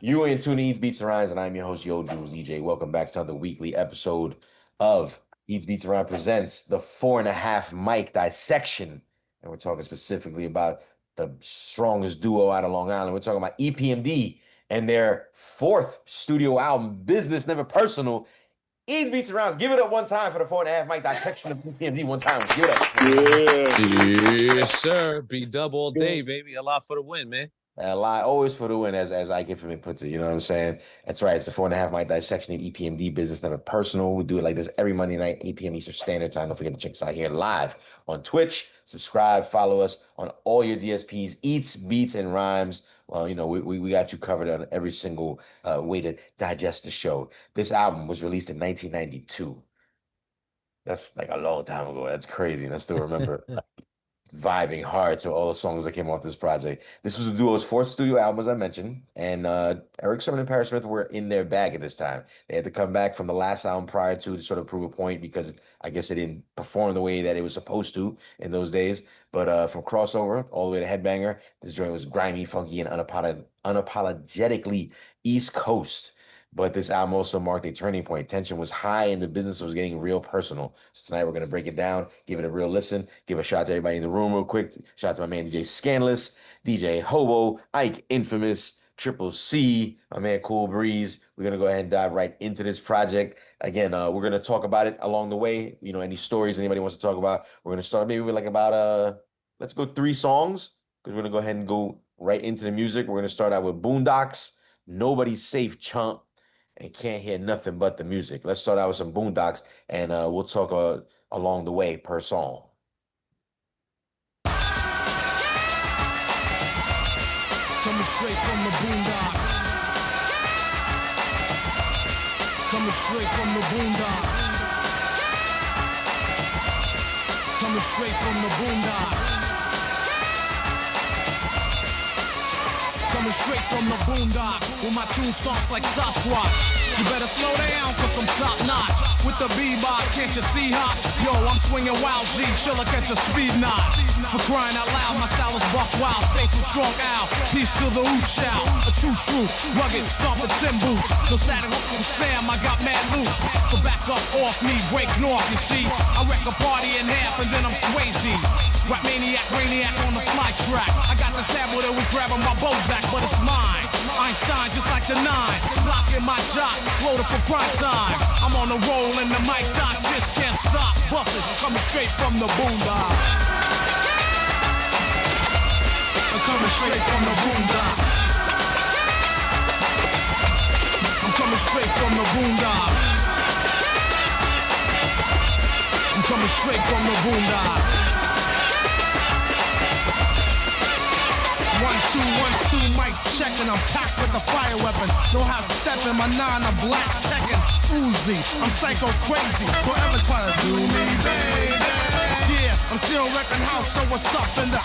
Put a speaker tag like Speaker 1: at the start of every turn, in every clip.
Speaker 1: You are in Tune Eats, Beats, and Rhymes, and I'm your host, Yo Jules DJ. Welcome back to another weekly episode of Eats, Beats, and Rhymes presents the 4.5 mic dissection. And we're talking specifically about the strongest duo out of Long Island. We're talking about EPMD and their fourth studio album, Business Never Personal. Eats, Beats, and Rhymes. Give it up one time for the 4.5 mic dissection of EPMD. One time. Give it up.
Speaker 2: Yes, sir. B dub all day, baby. A lot for the win, man.
Speaker 1: A lie always for the win, as I get from it puts it. You know what I'm saying? That's right. It's the 4.5 mic dissection of EPMD Business Never Personal. We do it like this every Monday night, 8 p.m. Eastern Standard Time. Don't forget to check us out here live on Twitch. Subscribe, follow us on all your DSPs, Eats, Beats, and Rhymes. Well, you know, we got you covered on every single way to digest the show. This album was released in 1992. That's like a long time ago. That's crazy. And I still remember vibing hard to all the songs that came off this project. This was the duo's fourth studio album, as I mentioned, and Eric Sermon and Paris Smith were in their bag at this time. They had to come back from the last album prior to sort of prove a point because I guess they didn't perform the way that it was supposed to in those days. But from Crossover all the way to Headbanger, this joint was grimy, funky, and unapologetically East Coast. But this album also marked a turning point. Tension was high and the business was getting real personal. So tonight we're going to break it down, give it a real listen, give a shout to everybody in the room real quick. Shout out to my man DJ Scandalous, DJ Hobo, Ike Infamous, Triple C, my man Cool Breeze. We're going to go ahead and dive right into this project. Again, we're going to talk about it along the way. You know, any stories anybody wants to talk about. We're going to start maybe with like about, let's go 3 songs because we're going to go ahead and go right into the music. We're going to start out with Boondocks, Nobody's Safe, Chump, and Can't Hear Nothing But the Music. Let's start out with some Boondocks, and we'll talk along the way per song.
Speaker 3: Coming straight from the Boondocks. Coming straight from the Boondocks. Coming straight from the Boondocks. Coming straight from the Boondocks. When my tune starts like Sasquatch. You better slow down cause I'm top notch. With the bebop, can't you see hot? Yo, I'm swinging wild G, chilla catch a speed knot. For crying out loud, my style is buck wild. Stay from strong out, peace to the oot shout. A true, rugged, stomping tin boots. No static hook with Sam, I got mad loot. So back up off me, break north, you see. I wreck a party in half and then I'm Swayze. Rap maniac, brainiac on the fly track. I got the sample that we grabbing my Bozak, but it's mine. Einstein just like the 9. Blocking my jock, loaded for prime time. I'm on the roll and the mic dot just can't stop. Bustin', coming straight from the boondock. I'm coming straight from the boondock. I'm coming straight from the boondock. I'm coming straight from the boondock. 1, 2, 1, 2, mic checking. I'm packed with a fire weapon. Know how stepping, my 9 a black checking. Uzi, I'm psycho crazy. Forever trying to do me, baby. Yeah, I'm still wrecking house, so what's up in the...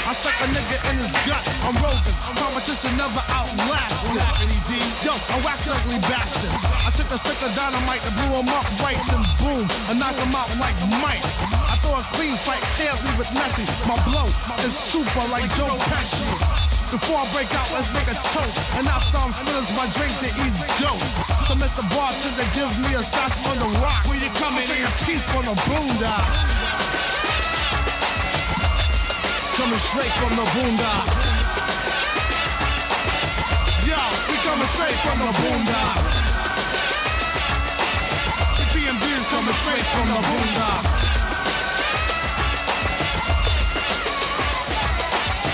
Speaker 3: I stuck a nigga in his gut. I'm Rogan. Competition never outlasted. Yo, I whacked ugly bastards. I took a stick of dynamite and blew him up right, then boom, and knocked him out like Mike. I throw a clean fight, can't leave it messy. My blow is super like Joe Pesci. Before I break out, let's make a toast. And after I'm finished, my drink to eat ghost. So Mr. Bartender gives me a scotch on the rock. Where you coming in? A piece from the boondock. Coming straight from the boondock. Yo, we coming straight from the boondock. The PMD is coming straight from the boondock.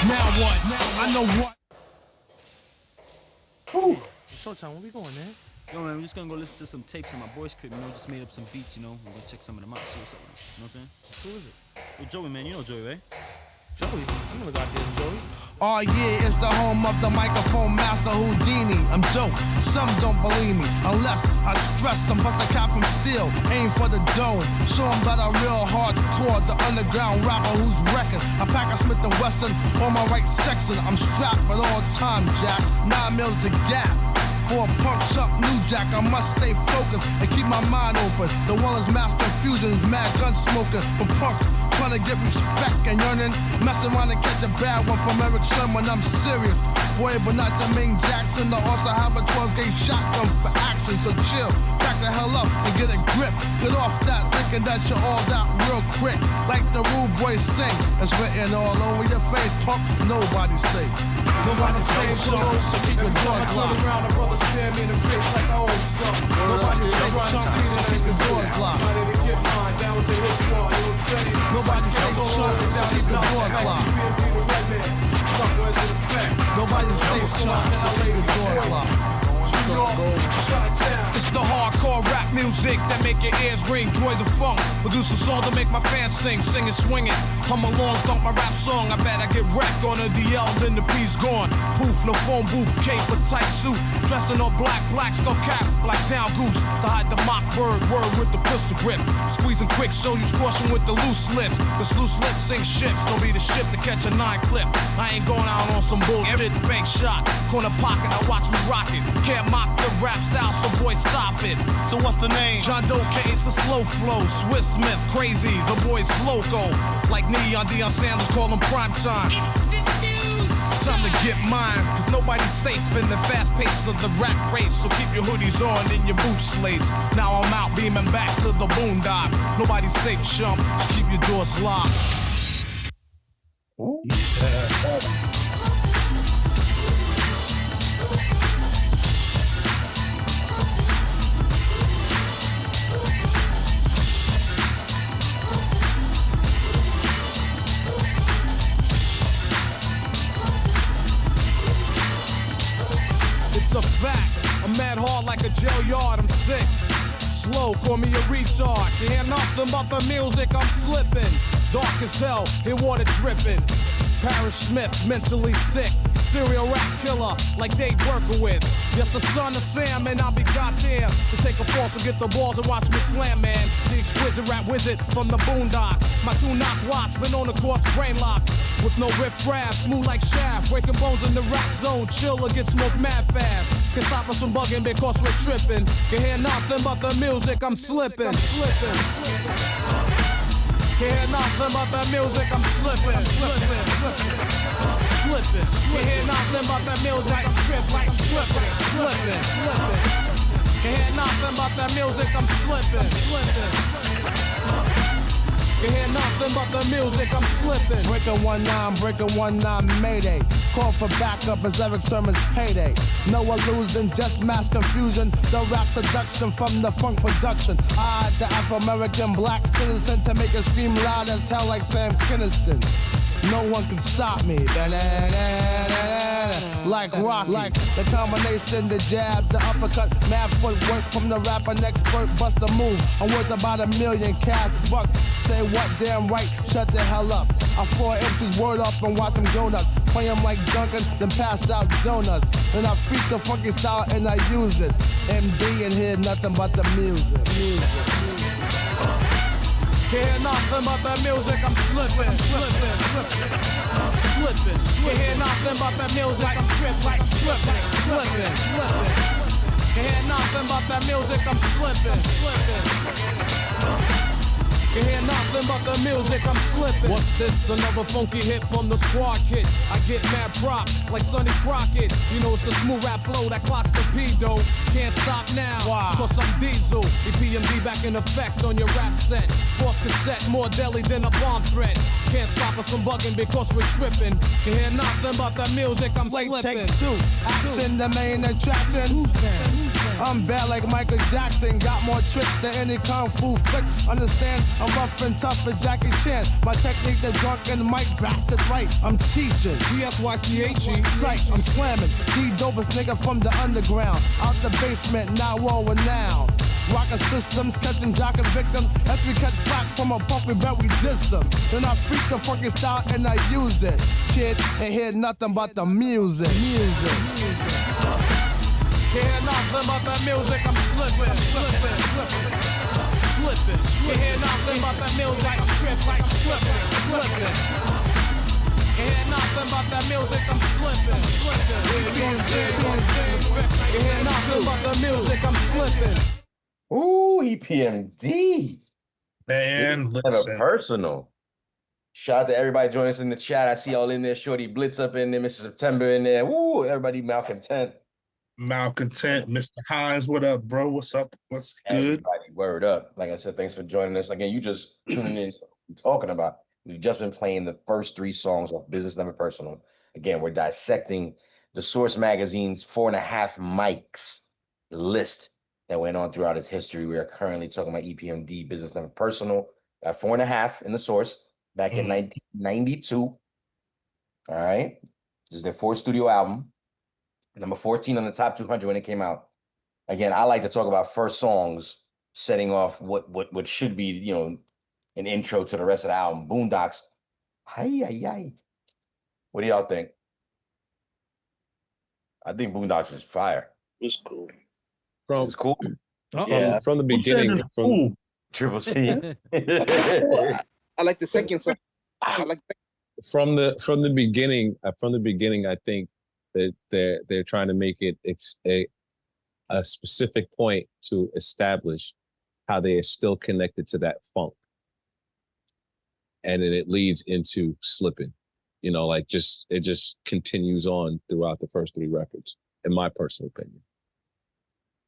Speaker 3: Now what? I know what.
Speaker 4: Ooh. Showtime, where we going, man?
Speaker 5: Yo, man, we're just gonna go listen to some tapes in my boy's crib, you know, just made up some beats, you know, we're gonna check some of them out, see what's up, man. You know what I'm saying?
Speaker 4: Who is it?
Speaker 5: Yo, Joey, man, you know Joey, right?
Speaker 4: Joey. You know goddamn Joey.
Speaker 3: Oh yeah, it's the home of the microphone master Houdini. I'm dope, some don't believe me. Unless I stress some bust a cop from steel. Aim for the dome, show them that I'm real hardcore. The underground rapper who's wrecking. I pack a Smith & Wesson on my right section. I'm strapped at all time, Jack. 9 mils the gap. For a punk Chuck New Jack, I must stay focused and keep my mind open. The wall is mass confusion, is mad gun smoking from punks trying to get respect and yearning. Messing around and catch a bad one from Eric Sherman. I'm serious, boy, but not Jermaine Jackson. I also have a 12-gauge shotgun for action. So chill, back the hell up and get a grip. Get off that thinking that you're all that real quick. Like the rude boys sing, it's written all over your face, punk. Nobody safe. Nobody safe, so keep your doors locked.
Speaker 6: Around a brother stare me in the face like I owe something.
Speaker 3: Nobody safe, so keep your doors locked.
Speaker 6: I didn't get mine down with the hit squad, you know what I'm saying?
Speaker 3: Nobody safe, so keep your doors locked. Nobody safe, so keep your doors locked. It's the hardcore rap music that make your ears ring. Joys of funk, produce a song to make my fans sing it swinging. Hum along, thump my rap song. I bet I get wrecked on a DL, then the P's gone. Poof, no phone booth, cape, a tight suit. Dressed in all black, black skull cap, black down goose. To hide the mock bird, word with the pistol grip. Squeezing quick, show you caution with the loose lips. This loose lips sink ships, don't be the ship to catch a 9 clip. I ain't going out on some bullshit, bank shot. Corner pocket, now watch me rock it. Can't mock the rap style, so boy, stop it.
Speaker 5: So what's the name?
Speaker 3: John Doe K, it's a slow flow. Swiss Smith, crazy, the boy's loco. Like Neon Deion Sanders, call him prime time. It's the news. Time to get mine, cause nobody's safe in the fast pace of the rap race. So keep your hoodies on and your boot slaves. Now I'm out beaming back to the boondocks. Nobody's safe, chump, so keep your doors locked. It's a fact, I'm mad hard like a jail yard, I'm sick. Slow, call me a retard. You hear nothing but the music, I'm slipping. Dark as hell, hear water dripping. Parrish Smith, mentally sick. Serial rap killer, like Dave Berkowitz. Yes, the son of Sam, and I'll be goddamn to take a false and get the balls and watch me slam, man. The exquisite rap wizard from the boondocks. My 2-knock watch, been on the course, brain lock. With no riff raff, smooth like shaft. Breaking bones in the rap zone, chill or get smoked mad fast. Can stop us from bugging because we're tripping. Can hear nothing but the music, I'm slipping. Can't hear nothing but the music, I'm slipping. Can't hear nothing but the music, I'm tripping. Slipping. Can't hear nothing but the music, I'm slipping. Can't hear nothing but the music, I'm slipping. Breaking 19, mayday. Call for backup as Eric Sermon's payday. No illusion, just mass confusion. The rap seduction from the funk production. I, the Afro-American black citizen, to make it scream loud as hell like Sam Kinniston. No one can stop me. Like rock, like the combination, the jab, the uppercut, mad footwork from the rapper, expert, bust a move. I'm worth about $1 million cash bucks. Say what, damn right, shut the hell up. I 4 inches word up and watch them donuts. Play them like Duncan, then pass out donuts. Then I freak the funky style and I use it. MD and hear nothing but the music. Can't hear nothing but the music, I'm slipping. Can't hear nothing but the music, I'm tripping. Slipping. Can't hear nothing but the music, I'm slipping. Can't hear nothing but the music, I'm slipping. What's this? Another funky hit from the squad kid. I get mad props like Sonny Crockett. You know it's the smooth rap flow that clocks the pedo. Can't stop now, cause I'm Diesel. Epmd back in effect on your rap set. Fourth cassette, more deadly than a bomb threat. Can't stop us from bugging because we're tripping. Can't hear nothing but the music, I'm slipping. Take 2. Action, the main attraction. I'm bad like Michael Jackson. Got more tricks than any kung fu flick. Understand, I'm rough and tough as Jackie Chan. My technique, the drunken mic bastard right. I'm teaching. DSYCHE. Sight, I'm slamming. The dopest nigga from the underground. Out the basement, now world renowned. Rocker systems, catching jocking victims. As we catch flack from a punk, we bet we diss them. Then I freak the funky style and I use it. Kid, ain't hear nothing but the music. Can't hear nothing but the music, I'm slipping. Can't hear nothing but the music, I'm tripping. Slipping. Can't hear nothing but the music, I'm slipping. Can't hear nothing Talking about the music, I'm slipping.
Speaker 1: Ooh, EPMD.
Speaker 7: Man,
Speaker 1: Never
Speaker 7: listen.
Speaker 1: personal. Shout out to everybody joining us in the chat. I see y'all in there. Shorty Blitz up in there. Mr. September in there. Woo, everybody malcontent.
Speaker 7: Malcontent, Mr. Hines, what up, bro? What's up? What's good?
Speaker 1: Everybody, word up. Like I said, thanks for joining us. Again, you just tuning in, talking about. We've just been playing the first 3 songs of Business Never Personal. Again, we're dissecting the Source Magazine's 4.5 mics list that went on throughout its history. We are currently talking about EPMD, Business Never Personal, at 4.5 in the Source back in 1992. All right. This is their 4th studio album. Number 14 on the top 200 when it came out. Again, I like to talk about first songs setting off what should be, you know, an intro to the rest of the album. Boondocks. Hi. What do y'all think? I think Boondocks is fire.
Speaker 8: It's cool.
Speaker 1: It's cool.
Speaker 8: Yeah.
Speaker 2: From the
Speaker 7: Who said
Speaker 2: beginning,
Speaker 7: it's cool?
Speaker 1: Triple C.
Speaker 8: I like the second song. I like
Speaker 2: from the beginning, I think that they're trying to make it a specific point to establish how they are still connected to that funk, and then it leads into slipping. You know, like it just continues on throughout the first 3 records, in my personal opinion.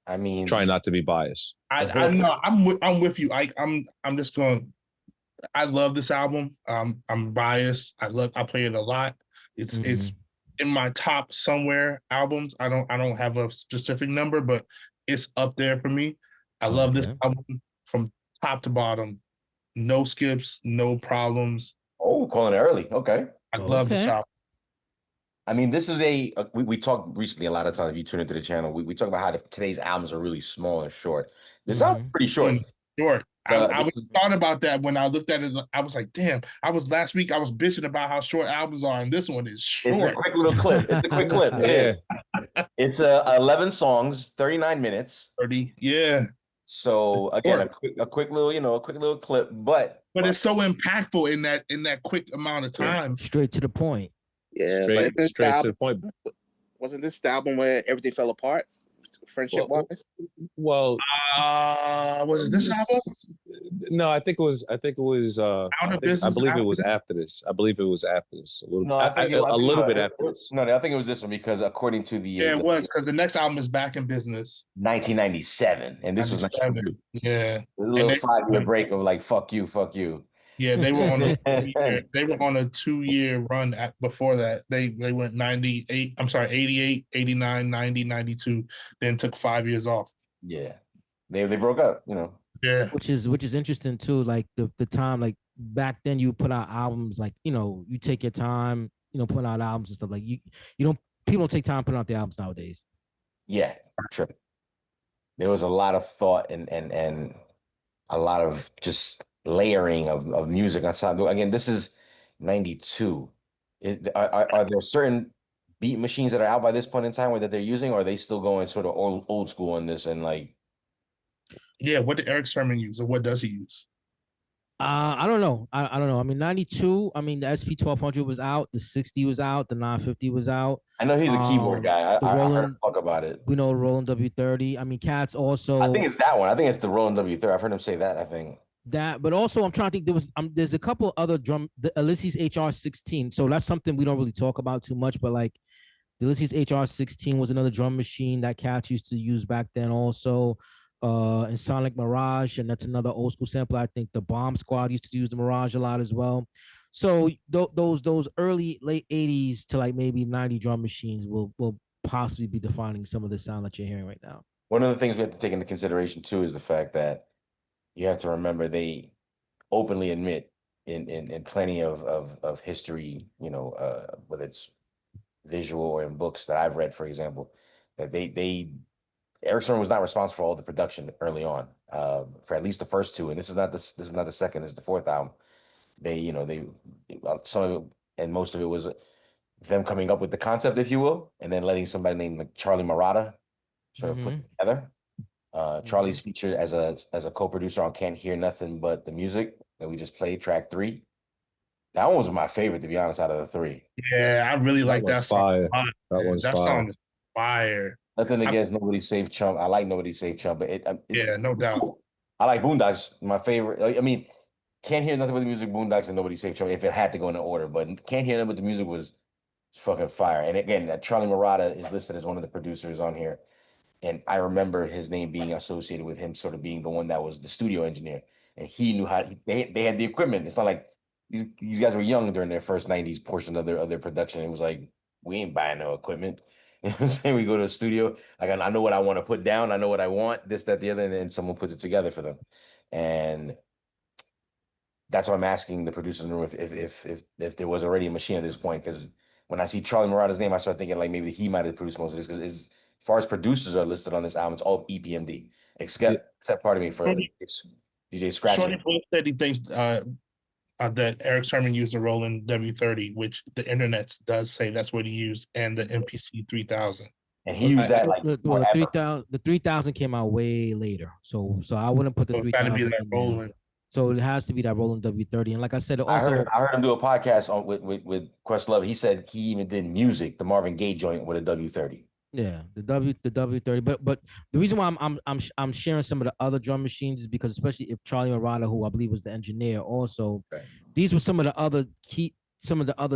Speaker 1: I mean,
Speaker 2: Try not to be biased.
Speaker 7: I know I'm with you. I'm just going. I love this album. I'm biased. I play it a lot. It's in my top somewhere albums. I don't have a specific number, but it's up there for me. I love this album from top to bottom. No skips, no problems.
Speaker 1: Oh, calling it early. Okay.
Speaker 7: I love this album.
Speaker 1: I mean, this is we talked recently a lot of times. If you tune into the channel, we talk about how today's albums are really small and short. This album's pretty short.
Speaker 7: Short. I thought about that when I looked at it. I was like, damn, last week I was bitching about how short albums are, and this one is short.
Speaker 1: It's a quick little clip. It's a quick clip. It is. It's 11 songs, 39 minutes.
Speaker 7: 30. Yeah.
Speaker 1: So again, a quick little clip, but
Speaker 7: it's so impactful in that quick amount of time.
Speaker 9: Straight to the point.
Speaker 8: Yeah,
Speaker 2: straight to the point.
Speaker 8: Wasn't this the album where everything fell apart, friendship wise?
Speaker 2: Well,
Speaker 7: was it this album?
Speaker 2: No, I think it was. I believe it was after this. A little bit after this.
Speaker 1: No, I think it was this one because according to the
Speaker 7: it was because the next album is Back in Business,
Speaker 1: 1997, and this was 92.
Speaker 7: Yeah,
Speaker 1: a little 5-year break of like fuck you.
Speaker 7: Yeah, they were on a 2-year run before that. They went 88, 89, 90, 92, then took 5 years off.
Speaker 1: Yeah. They broke up, you know.
Speaker 7: Yeah.
Speaker 9: Which is interesting too. Like the time, like back then you put out albums, like, you know, you take your time, you know, putting out albums and stuff. Like people don't take time putting out the albums nowadays.
Speaker 1: Yeah, true. There was a lot of thought and a lot of just layering of music on top. Again, this is 92. Are there certain beat machines that are out by this point in time that they're using, or are they still going sort of old school on this and like?
Speaker 7: Yeah, what did Eric Sermon use, or what does he use?
Speaker 9: I don't know. I don't know. I mean, 92. I mean, the SP 1200 was out, the 60 was out, the 950 was out.
Speaker 1: I know he's a keyboard guy. I heard him talk about it.
Speaker 9: We know Roland W30. I mean, Cats also.
Speaker 1: I think it's that one. I think it's the Roland W30. I've heard him say that. I think.
Speaker 9: That, but also I'm trying to think. There's a couple other the Ulysses HR16. So that's something we don't really talk about too much. But like the Ulysses HR16 was another drum machine that Cats used to use back then also. And Sonic Mirage, and that's another old school sample. I think the Bomb Squad used to use the Mirage a lot as well. So those early late 80s to like maybe 90 drum machines will possibly be defining some of the sound that you're hearing right now.
Speaker 1: One of the things we have to take into consideration too is the fact that you have to remember they openly admit in plenty of history, you know, whether it's visual or in books that I've read, for example, that Eric Sermon was not responsible for all the production early on, for at least the first 2, and this is not the second, this is the 4th album. Some of it and most of it was them coming up with the concept, if you will, and then letting somebody named like Charlie Murata sort of put it together. Charlie's featured as a co-producer on Can't Hear Nothing But the Music that we just played, track 3. That one was my favorite, to be honest, out of the 3.
Speaker 7: Yeah, I really like that song.
Speaker 2: That one's fire.
Speaker 7: Song is fire.
Speaker 1: Nothing against Nobody Safe Chump. I like Nobody Safe Chump, but
Speaker 7: Yeah, no doubt.
Speaker 1: I like Boondocks. My favorite. I mean, can't hear nothing but the music. Boondocks and Nobody Safe Chump. If it had to go in order, but can't hear nothing but the music was fucking fire. And again, Charlie Murata is listed as one of the producers on here. And I remember his name being associated with him sort of being the one that was the studio engineer. And he knew how they had the equipment. It's not like these guys were young during their first 90s portion of their production. It was like, we ain't buying no equipment. You know what I'm saying? We go to a studio, like I know what I want to put down, I know what I want, this, that, the other, and then someone puts it together for them. And that's why I'm asking the producers in the room if there was already a machine at this point. Because when I see Charlie Murata's name, I start thinking like maybe he might have produced most of this. Because as far as producers are listed on this album, it's all EPMD, except pardon me, for DJ Scratch.
Speaker 7: Shorty Boy said he thinks that Eric Sermon used a Roland W30, which the internet does say that's what he used, and the MPC 3000.
Speaker 1: And he used that like
Speaker 9: well, the 3000 came out way later, so I wouldn't put the 3000.
Speaker 7: Roland.
Speaker 9: So it has to be that Roland W30. And like I said, also
Speaker 1: I heard him do a podcast on with Questlove. He said he even did music, the Marvin Gaye joint with a W30.
Speaker 9: Yeah, the W30. But the reason why I'm sharing some of the other drum machines is because, especially if Charlie Murata, who I believe was the engineer, also these were some of the other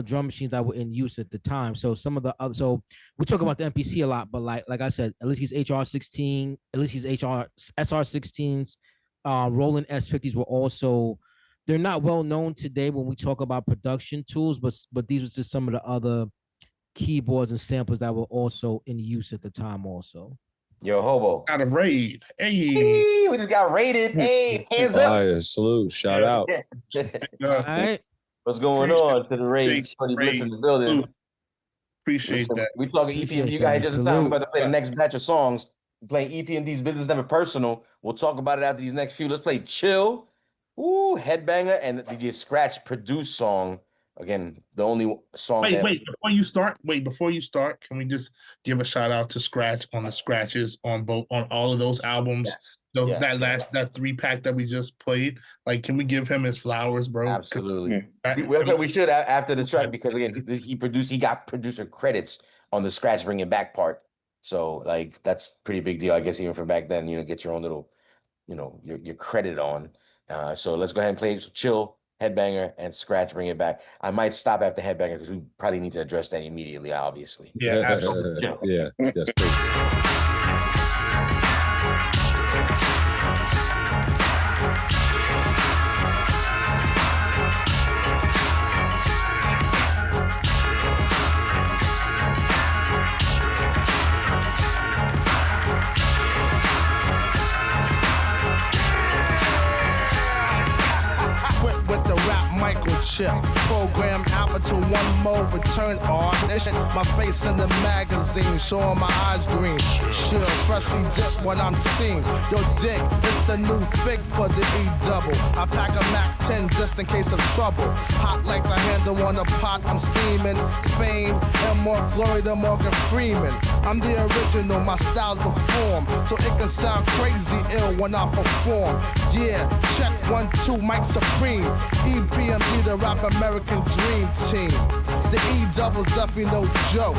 Speaker 9: drum machines that were in use at the time. So we talk about the MPC a lot, but like I said, Elyse's HR16, Elyse's SR16s, Roland S50s were also, they're not well known today when we talk about production tools, but these were just some of the other keyboards and samples that were also in use at the time also.
Speaker 1: Yo, Hobo.
Speaker 7: Got a raid.
Speaker 1: Hey, we just got raided. Hey, hands up.
Speaker 2: Fire, salute, shout out.
Speaker 9: All right.
Speaker 1: What's going on to the raid? Blitz in the building.
Speaker 7: Appreciate that.
Speaker 1: We talking EPMD. You guys just in time. We're about to play the next batch of songs. We're playing EPMD's Business Never Personal. We'll talk about it after these next few. Let's play Chill, Headbanger, and the DJ Scratch produced song. Again, the only song.
Speaker 7: Before you start, can we just give a shout out to Scratch on the scratches on all of those albums? Yes. That 3-pack that we just played. Like, can we give him his flowers, bro?
Speaker 1: Absolutely. We should after the track, because again, he got producer credits on the Scratch Bring It Back part. So like that's pretty big deal, I guess, even for back then. Get your own little, your credit on. So let's go ahead and play Chill, Headbanger, and Scratch Bring It Back. I might stop after Headbanger because we probably need to address that immediately, obviously.
Speaker 7: Yeah, absolutely.
Speaker 2: Yeah, yes, please.
Speaker 3: With the rap microchip program Alpha to one more return my face in the magazine showing my eyes green, chill freshly dip when I'm seen. Yo dick, it's the new fig for the E-double. I pack a Mac 10 just in case of trouble. Hot like the handle on a pot, I'm steaming. Fame and more glory than Morgan Freeman. I'm the original, my style's the form, so it can sound crazy ill when I perform. Yeah, check 1, 2, Mike Supreme. EPMD, the rap American dream team. The E-double's definitely no joke.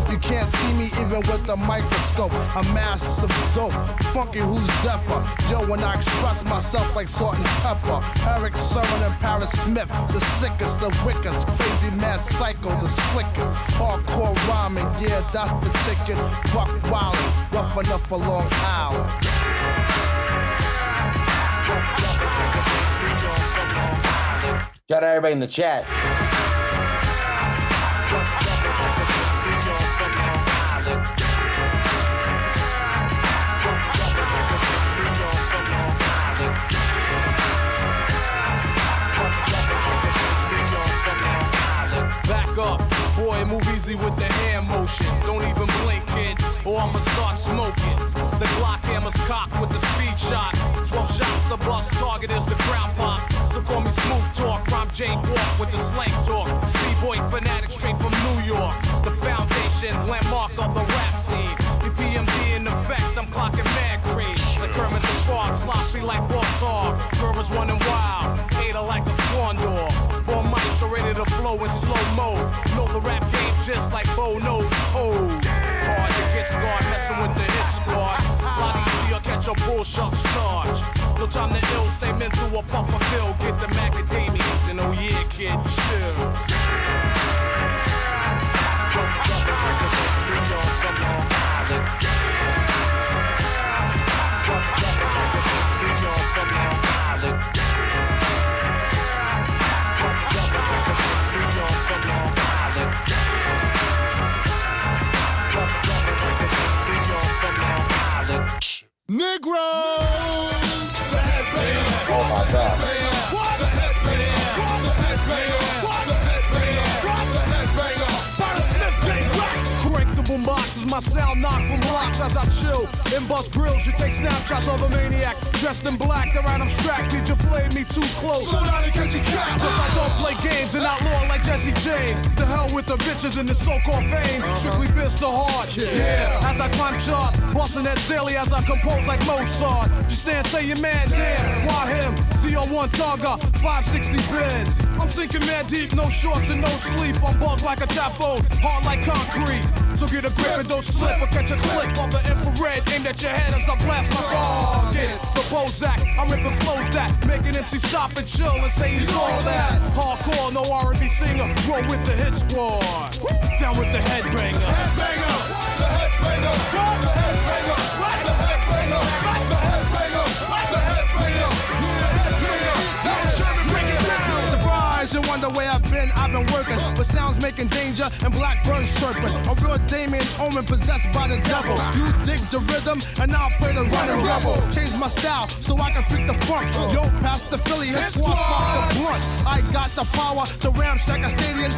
Speaker 3: You can't see me even with the microscope. I'm massive dope, funky who's deafer. Yo, when I express myself like salt and pepper. Eric Sermon and Paris Smith, the sickest, the wickedest, crazy mad psycho, the slickest. Hardcore rhyming, yeah, that's the ticket. Buck wildin', rough enough for Long Island.
Speaker 1: Shout out everybody in the chat.
Speaker 3: Back up, boy, move easy with the hand motion. Don't even blink, kid, or I'ma start smoking. The Glock hammer's cocked with the speed shot. 12 shots, the bus target is the crowd pop. So call me Smooth Talk, rhyme Jane Walk with the slang talk. B-boy fanatic straight from New York. The foundation, landmark of the rap scene. EPMD in effect, I'm clocking mad green. Like Kermit the Frog, sloppy like Bossar. Girl is running wild, ate her like a condor. Four mics are ready to flow in slow mo. Know the rap game just like Bo knows O's. Hard to get scarred, messing with the hit squad. It's a lot easier, catch a bull shucks charge. No time to ill, stay mental or puff a pill. Get the macadamias and oh yeah, kid, chill. Negro!
Speaker 1: Oh my God.
Speaker 3: Crank the boombox as my sound knock from blocks as I chill. In bust grills, you take snapshots of a maniac. Dressed in black, around I'm strapped. Did you play me too close? So now they catch your cap. Cause I don't play games and outlaw like Jesse James. The hell with the bitches in the so-called fame. Strictly biz the hard. Yeah. As I climb chart, busting heads daily as I compose like Mozart. You stand, say your man, damn. Why him? CO1 Targa, 560 bins. I'm sinking mad deep, no shorts and no sleep. I'm bugged like a tap phone, hard like concrete. So get a grip and don't slip or catch a slip of the infrared aimed at your head as I blast my target. The Bozak, I'm ripping flows that make an MC stop and chill and say he's all that. Hardcore, no R&B singer, roll with the hit squad. Down with the headbanger. Headbanger, the headbanger, the headbanger, the headbanger, the headbanger, the headbanger, the headbanger. Now Sherman, break it down. Surprise, you wonder where I've been working, but sounds making danger and blackbirds chirping. A real Damien Omen possessed by the devil. You dig the rhythm and I'll play the running rebel. Change my style so I can freak the funk. Yo, past the Philly, his squad spark the blunt. I got the power to ramshack a stadium.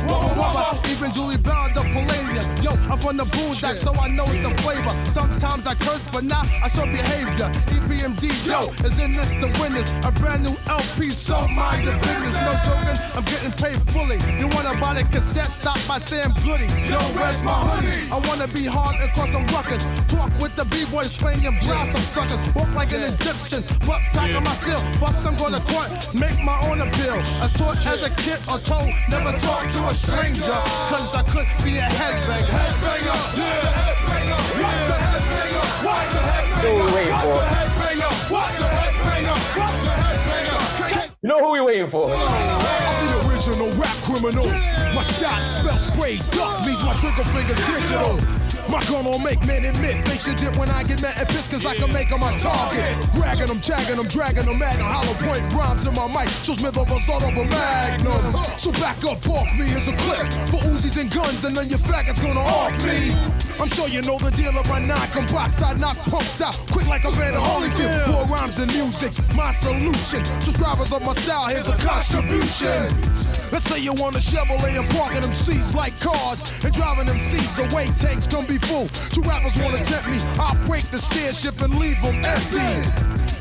Speaker 3: Even Julie Bell, the Palladium. Yo, I'm from the boondock, so I know the flavor. Sometimes I curse, but now I show behavior. Epmd, yo, is in this to win this. A brand new LP, so mind your business. No joking, I'm getting paid fully. You wanna buy the cassette, stop by saying goody. Yo, where's my hoodie? I wanna be hard and cause some ruckus. Talk with the B-boys, slang and blast some suckers. Walk like an Egyptian, but back on my steel. Bust some go to court, make my own appeal. As taught as a kid or told, never talk to a stranger. Cause I could be a headbanger. Headbanger, yeah, headbanger. What the headbanger? What the headbanger?
Speaker 1: What we waiting for?
Speaker 3: What the headbanger? What the headbanger? What the headbanger?
Speaker 1: You know who we waiting for?
Speaker 3: I'm the original rap criminal. My shot spell spray duck means my trigger finger's digital. My gun don't make men admit they should dip when I get mad at piss cause I can make them my target. Ragging them, tagging them, dragging them at hollow point rhymes in my mic. Shows me the result of a magnum. So back up off me as a clip for Uzis and guns and then your faggots gonna off me. I'm sure you know the deal of my knock 'em box. I knock punks out quick like a man of Holyfield. More rhymes and music's my solution. Subscribers of my style, here's a contribution. Let's say you want a Chevrolet and parking them seats like cars and driving them seats away. Tanks come be full. Two rappers wanna tempt me. I'll break the stairship and leave them empty.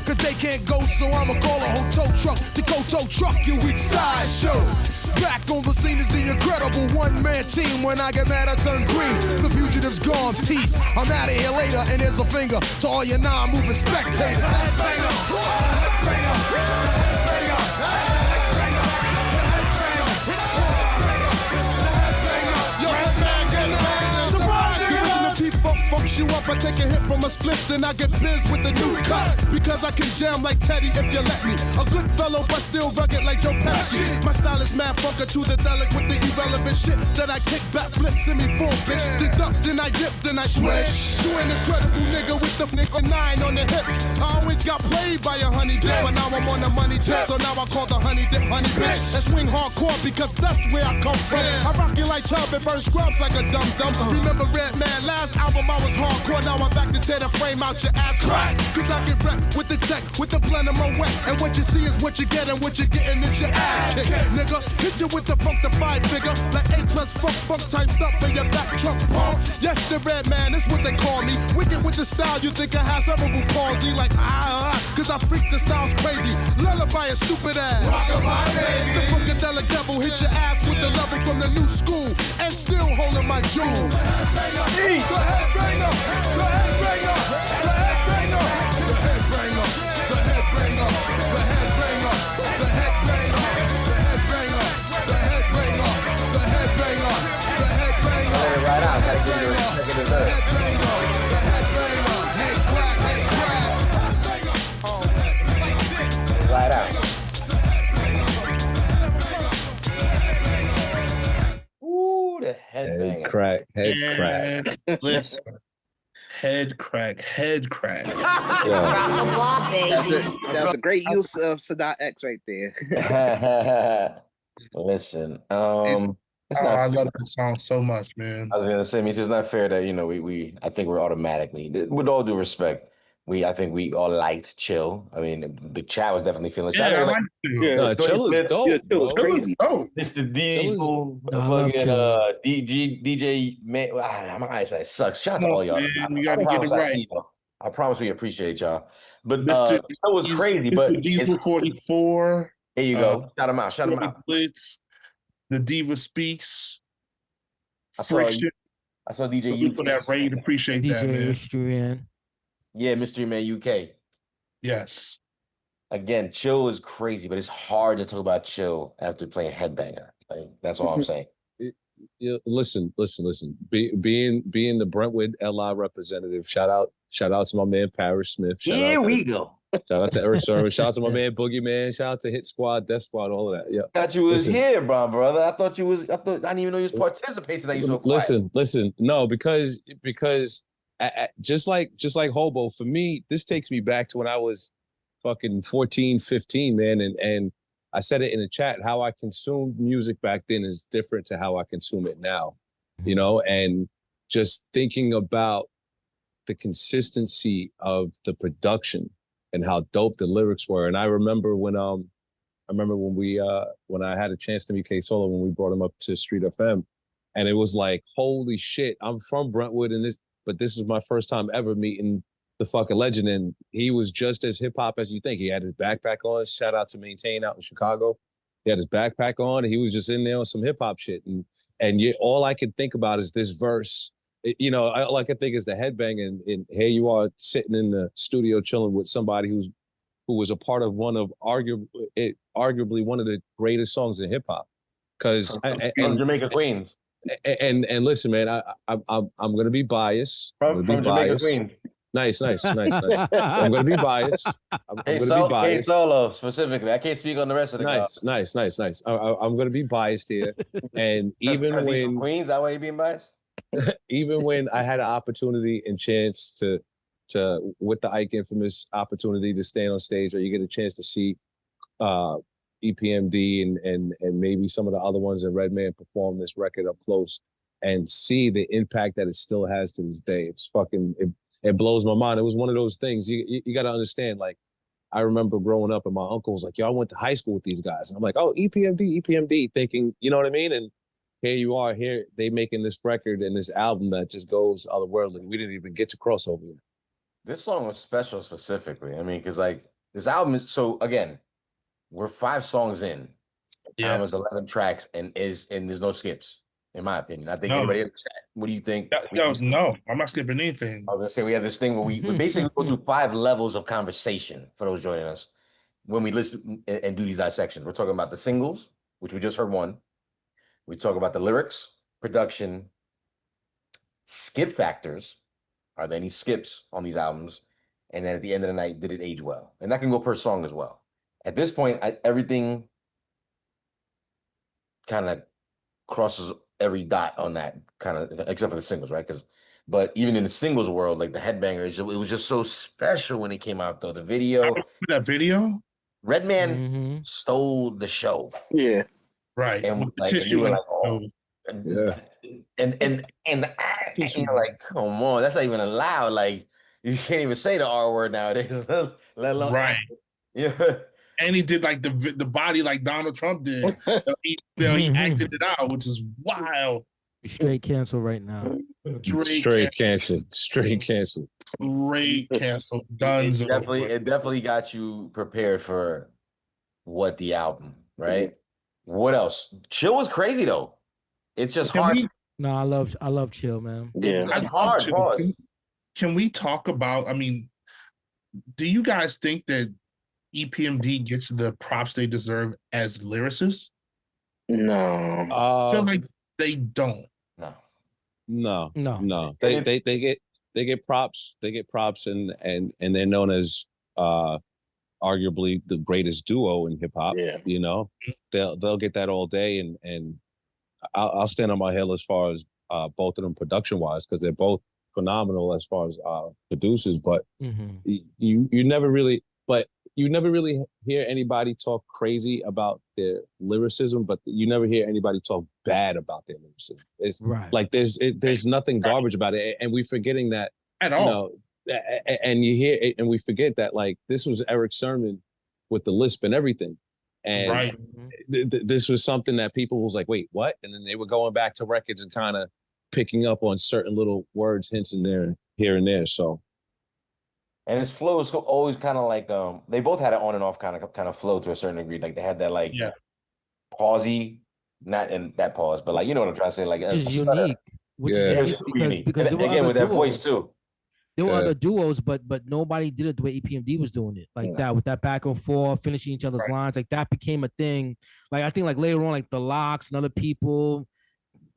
Speaker 3: Cause they can't go, so I'ma call a hotel truck to go tow truck your weak side show. Back on the scene is the incredible one-man team. When I get mad, I turn green. The fugitive's gone, peace. I'm out of here later, and here's a finger to all your non-moving spectators. Headbanger, headbanger, headbanger, headbanger, funks you up, I take a hit from a split, then I get biz with the new cut. Because I can jam like Teddy if you let me. A good fellow, but still rugged like Joe Pesci. My style is mad funker to the delic with the irrelevant shit that I kick back, flip, semi-full bitch. Deduct, then I dip, then I switch. You an incredible nigga with the nigga 9 on the hip. I always got played by a honey dip, but now I'm on the money tip. So now I call the honey dip honey bitch. And swing hardcore because that's where I come from. I rock you like chub and burn scrubs like a dum-dum. Remember Red Man, last album I was hardcore, now I'm back to tear the frame out your ass crack. Cause I get wrecked with the tech, with the blend of my wet. And what you see is what you get, and what you're getting is your ass kicked. Nigga, hit you with the funkified figure, like A+ funk type stuff in your back trunk pump. Yes, the Red Man, that's what they call me. Wicked with the style, you think I have cerebral palsy. Like cause I freak the style's crazy. Lullaby a stupid ass. Rockabye, baby. The funkadelic devil hit your ass with the level from the new school, and still holding my jewel. The headbanger, the headbanger, the headbanger, the headbanger, the headbanger.
Speaker 1: Headbanger.
Speaker 2: Head crack.
Speaker 7: And listen, head crack.
Speaker 2: Yeah.
Speaker 8: That was a great use of Sadat X right there.
Speaker 1: Listen, it's
Speaker 7: Oh,
Speaker 1: not.
Speaker 7: I love that song so much, man.
Speaker 1: I was gonna say, it's not fair that we I think we're automatically, with all due respect, I think we all liked Chill. I mean, the chat was definitely feeling.
Speaker 7: Yeah, I like
Speaker 8: Yeah.
Speaker 2: No, Chill is dope.
Speaker 8: Yeah, it was
Speaker 2: bro.
Speaker 8: crazy.
Speaker 7: Oh,
Speaker 1: Mr.
Speaker 2: Chill
Speaker 1: Diesel,
Speaker 9: No, I love
Speaker 1: fucking
Speaker 9: Chill.
Speaker 1: DJ man. My eyesight sucks. Shout out to
Speaker 7: come
Speaker 1: all
Speaker 7: on,
Speaker 1: y'all.
Speaker 7: man, you
Speaker 1: I
Speaker 7: got to get it
Speaker 1: promise I
Speaker 7: right.
Speaker 1: see y'all. I promise we appreciate y'all. But
Speaker 7: Mr.
Speaker 1: it was crazy.
Speaker 7: Mr.
Speaker 1: But
Speaker 7: Diesel 44.
Speaker 1: here you go. Shout him out. Shout him out.
Speaker 7: Blitz, The Diva Speaks.
Speaker 1: I saw
Speaker 7: Friction.
Speaker 1: I saw DJ
Speaker 7: Thank you for
Speaker 1: UK.
Speaker 7: that raid. Appreciate that,
Speaker 9: DJ
Speaker 7: man.
Speaker 9: Mystery.
Speaker 1: Yeah, Mystery Man UK.
Speaker 7: Yes.
Speaker 1: Again, Chill is crazy, but it's hard to talk about Chill after playing Headbanger. Like, that's all I'm saying.
Speaker 2: Listen. Being the Brentwood LI representative, shout out to my man Parrish Smith.
Speaker 1: Here we go.
Speaker 2: Shout out to Eric Sermon. Shout out to my man Boogeyman. Shout out to Hit Squad, Death Squad, all of that. Yeah.
Speaker 1: Thought you was
Speaker 2: Listen.
Speaker 1: here, brother. I thought you was. I didn't even know you was participating. That you so quiet.
Speaker 2: Listen. No, because just like Hobo, for me, this takes me back to when I was fucking 14, 15, man. And I said it in the chat, how I consumed music back then is different to how I consume it now, and just thinking about the consistency of the production and how dope the lyrics were. And I remember when when I had a chance to meet K Solo, when we brought him up to Street FM, and it was like, holy shit, I'm from Brentwood but this was my first time ever meeting the fucking legend. And he was just as hip hop as you think. He had his backpack on. Shout out to Maintain out in Chicago. He had his backpack on and he was just in there on some hip hop shit. And all I could think about is this verse. All I could think is the headbang, and here you are sitting in the studio chilling with somebody who was a part of one of arguably one of the greatest songs in hip hop. Because
Speaker 1: from Jamaica, Queens.
Speaker 2: And listen, man, I'm gonna be biased.
Speaker 1: From Jamaica, Queens.
Speaker 2: Nice. I'm gonna be biased. I'm gonna be biased.
Speaker 1: K Solo specifically. I can't speak on the rest of the
Speaker 2: Nice. I'm gonna be biased here. And even
Speaker 1: when he's
Speaker 2: when
Speaker 1: from Queens, that way you being biased.
Speaker 2: even when I had an opportunity and chance to with the Ike Infamous opportunity to stand on stage, or you get a chance to see EPMD and maybe some of the other ones in Redman perform this record up close and see the impact that it still has to this day. It's fucking it blows my mind. It was one of those things you got to understand. Like, I remember growing up and my uncle was like, yo, I went to high school with these guys. And I'm like, oh, EPMD, thinking, you know what I mean? And here you are, they making this record and this album that just goes otherworldly. We didn't even get to crossover yet.
Speaker 1: This song was special specifically. I mean, because like this album is, so again, we're 5 songs in.
Speaker 7: Yeah.
Speaker 1: Album is 11 tracks and there's no skips, in my opinion. I think anybody in the chat, what do you think?
Speaker 7: No, I'm not skipping anything.
Speaker 1: I was gonna say we have this thing where we basically go through 5 levels of conversation for those joining us when we listen and do these dissections. We're talking about the singles, which we just heard one. We talk about the lyrics, production, skip factors. Are there any skips on these albums? And then at the end of the night, did it age well? And that can go per song as well. At this point, everything kind of crosses every dot on that kind of, except for the singles, right? But even in the singles world, like the Headbanger, it was just so special when it came out, though. The video,
Speaker 7: that video,
Speaker 1: Redman stole the show.
Speaker 8: Yeah,
Speaker 7: right.
Speaker 1: And you were like, oh,
Speaker 2: yeah.
Speaker 1: And you're like, come on, that's not even allowed. Like, you can't even say the R word nowadays, let alone
Speaker 7: right.
Speaker 1: Yeah.
Speaker 7: And he did like the body like Donald Trump did. He acted it out, which is wild.
Speaker 9: Straight cancel right now.
Speaker 2: Straight cancel.
Speaker 7: Straight cancel. Done.
Speaker 1: It definitely got you prepared for what the album, right? What else? Chill was crazy though. It's just hard.
Speaker 9: No, I love Chill, man.
Speaker 8: Yeah,
Speaker 1: it's hard. Pause.
Speaker 7: Can we talk about? I mean, do you guys think that EPMD gets the props they deserve as lyricists?
Speaker 8: No,
Speaker 7: I feel like they don't.
Speaker 2: No. They get props. They get props, and they're known as arguably the greatest duo in hip hop.
Speaker 8: Yeah.
Speaker 2: They'll get that all day, and I'll stand on my hill as far as both of them production wise, because they're both phenomenal as far as producers. But you never really, hear anybody talk crazy about their lyricism, but you never hear anybody talk bad about their lyricism. It's
Speaker 9: Right.
Speaker 2: like there's nothing garbage about it, and we're forgetting that
Speaker 7: At all.
Speaker 2: and you hear it, and we forget that like this was Eric Sermon with the lisp and everything, and
Speaker 7: Right.
Speaker 2: This was something that people was like, wait, what? And then they were going back to records and kind of picking up on certain little words, hints in there, here and there. So.
Speaker 1: And his flow is always kind of like they both had an on and off kind of flow to a certain degree. Like they had that like pausey, not in that pause, but like you know what I'm trying to say, like
Speaker 9: which is unique. Which is unique because there were
Speaker 1: again
Speaker 9: other
Speaker 1: with that
Speaker 9: duos.
Speaker 1: voice too.
Speaker 9: There were other duos, but nobody did it the way EPMD was doing it, like that, with that back and forth, finishing each other's lines. Like that became a thing. Like I think like later on, like the Locks and other people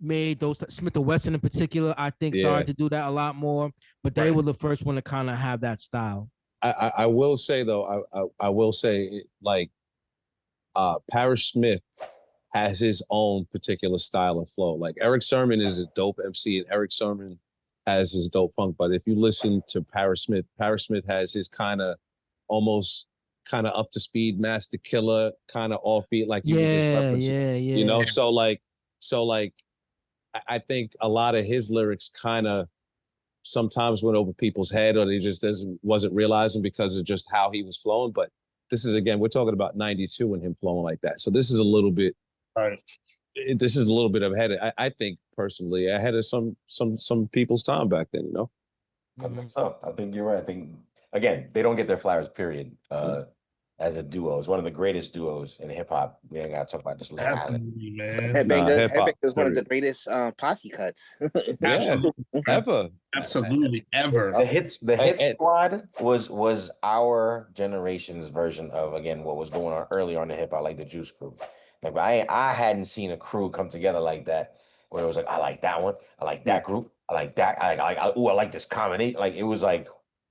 Speaker 9: made those. Smith and Wesson in particular, I think, started to do that a lot more. But they were the first one to kind of have that style.
Speaker 2: I will say though, I will say like Parrish Smith has his own particular style of flow. Like Eric Sermon is a dope MC, and Eric Sermon has his dope funk. But if you listen to Parrish Smith has his kind of almost kind of up to speed Master Killer kind of offbeat, like you were just referencing. You know, so like I think a lot of his lyrics kind of sometimes went over people's head, or they just wasn't realizing because of just how he was flowing. But this is, again, we're talking about 92 and him flowing like that. So this is a little bit, this is a little bit ahead. I think personally ahead of some people's time back then, you know?
Speaker 1: I think so. I think you're right. I think, again, they don't get their flowers, period. As a duo, it's one of the greatest duos in hip hop. We ain't got to talk about this little island.
Speaker 8: Man. Headbanger is one of the greatest posse cuts.
Speaker 2: Ever.
Speaker 7: Absolutely, ever.
Speaker 1: The hit squad was our generation's version of, again, what was going on earlier on in hip hop, like the Juice Crew. Like I hadn't seen a crew come together like that, where it was like, I like that one, I like that group, I like that, I like this combination. Like it was like.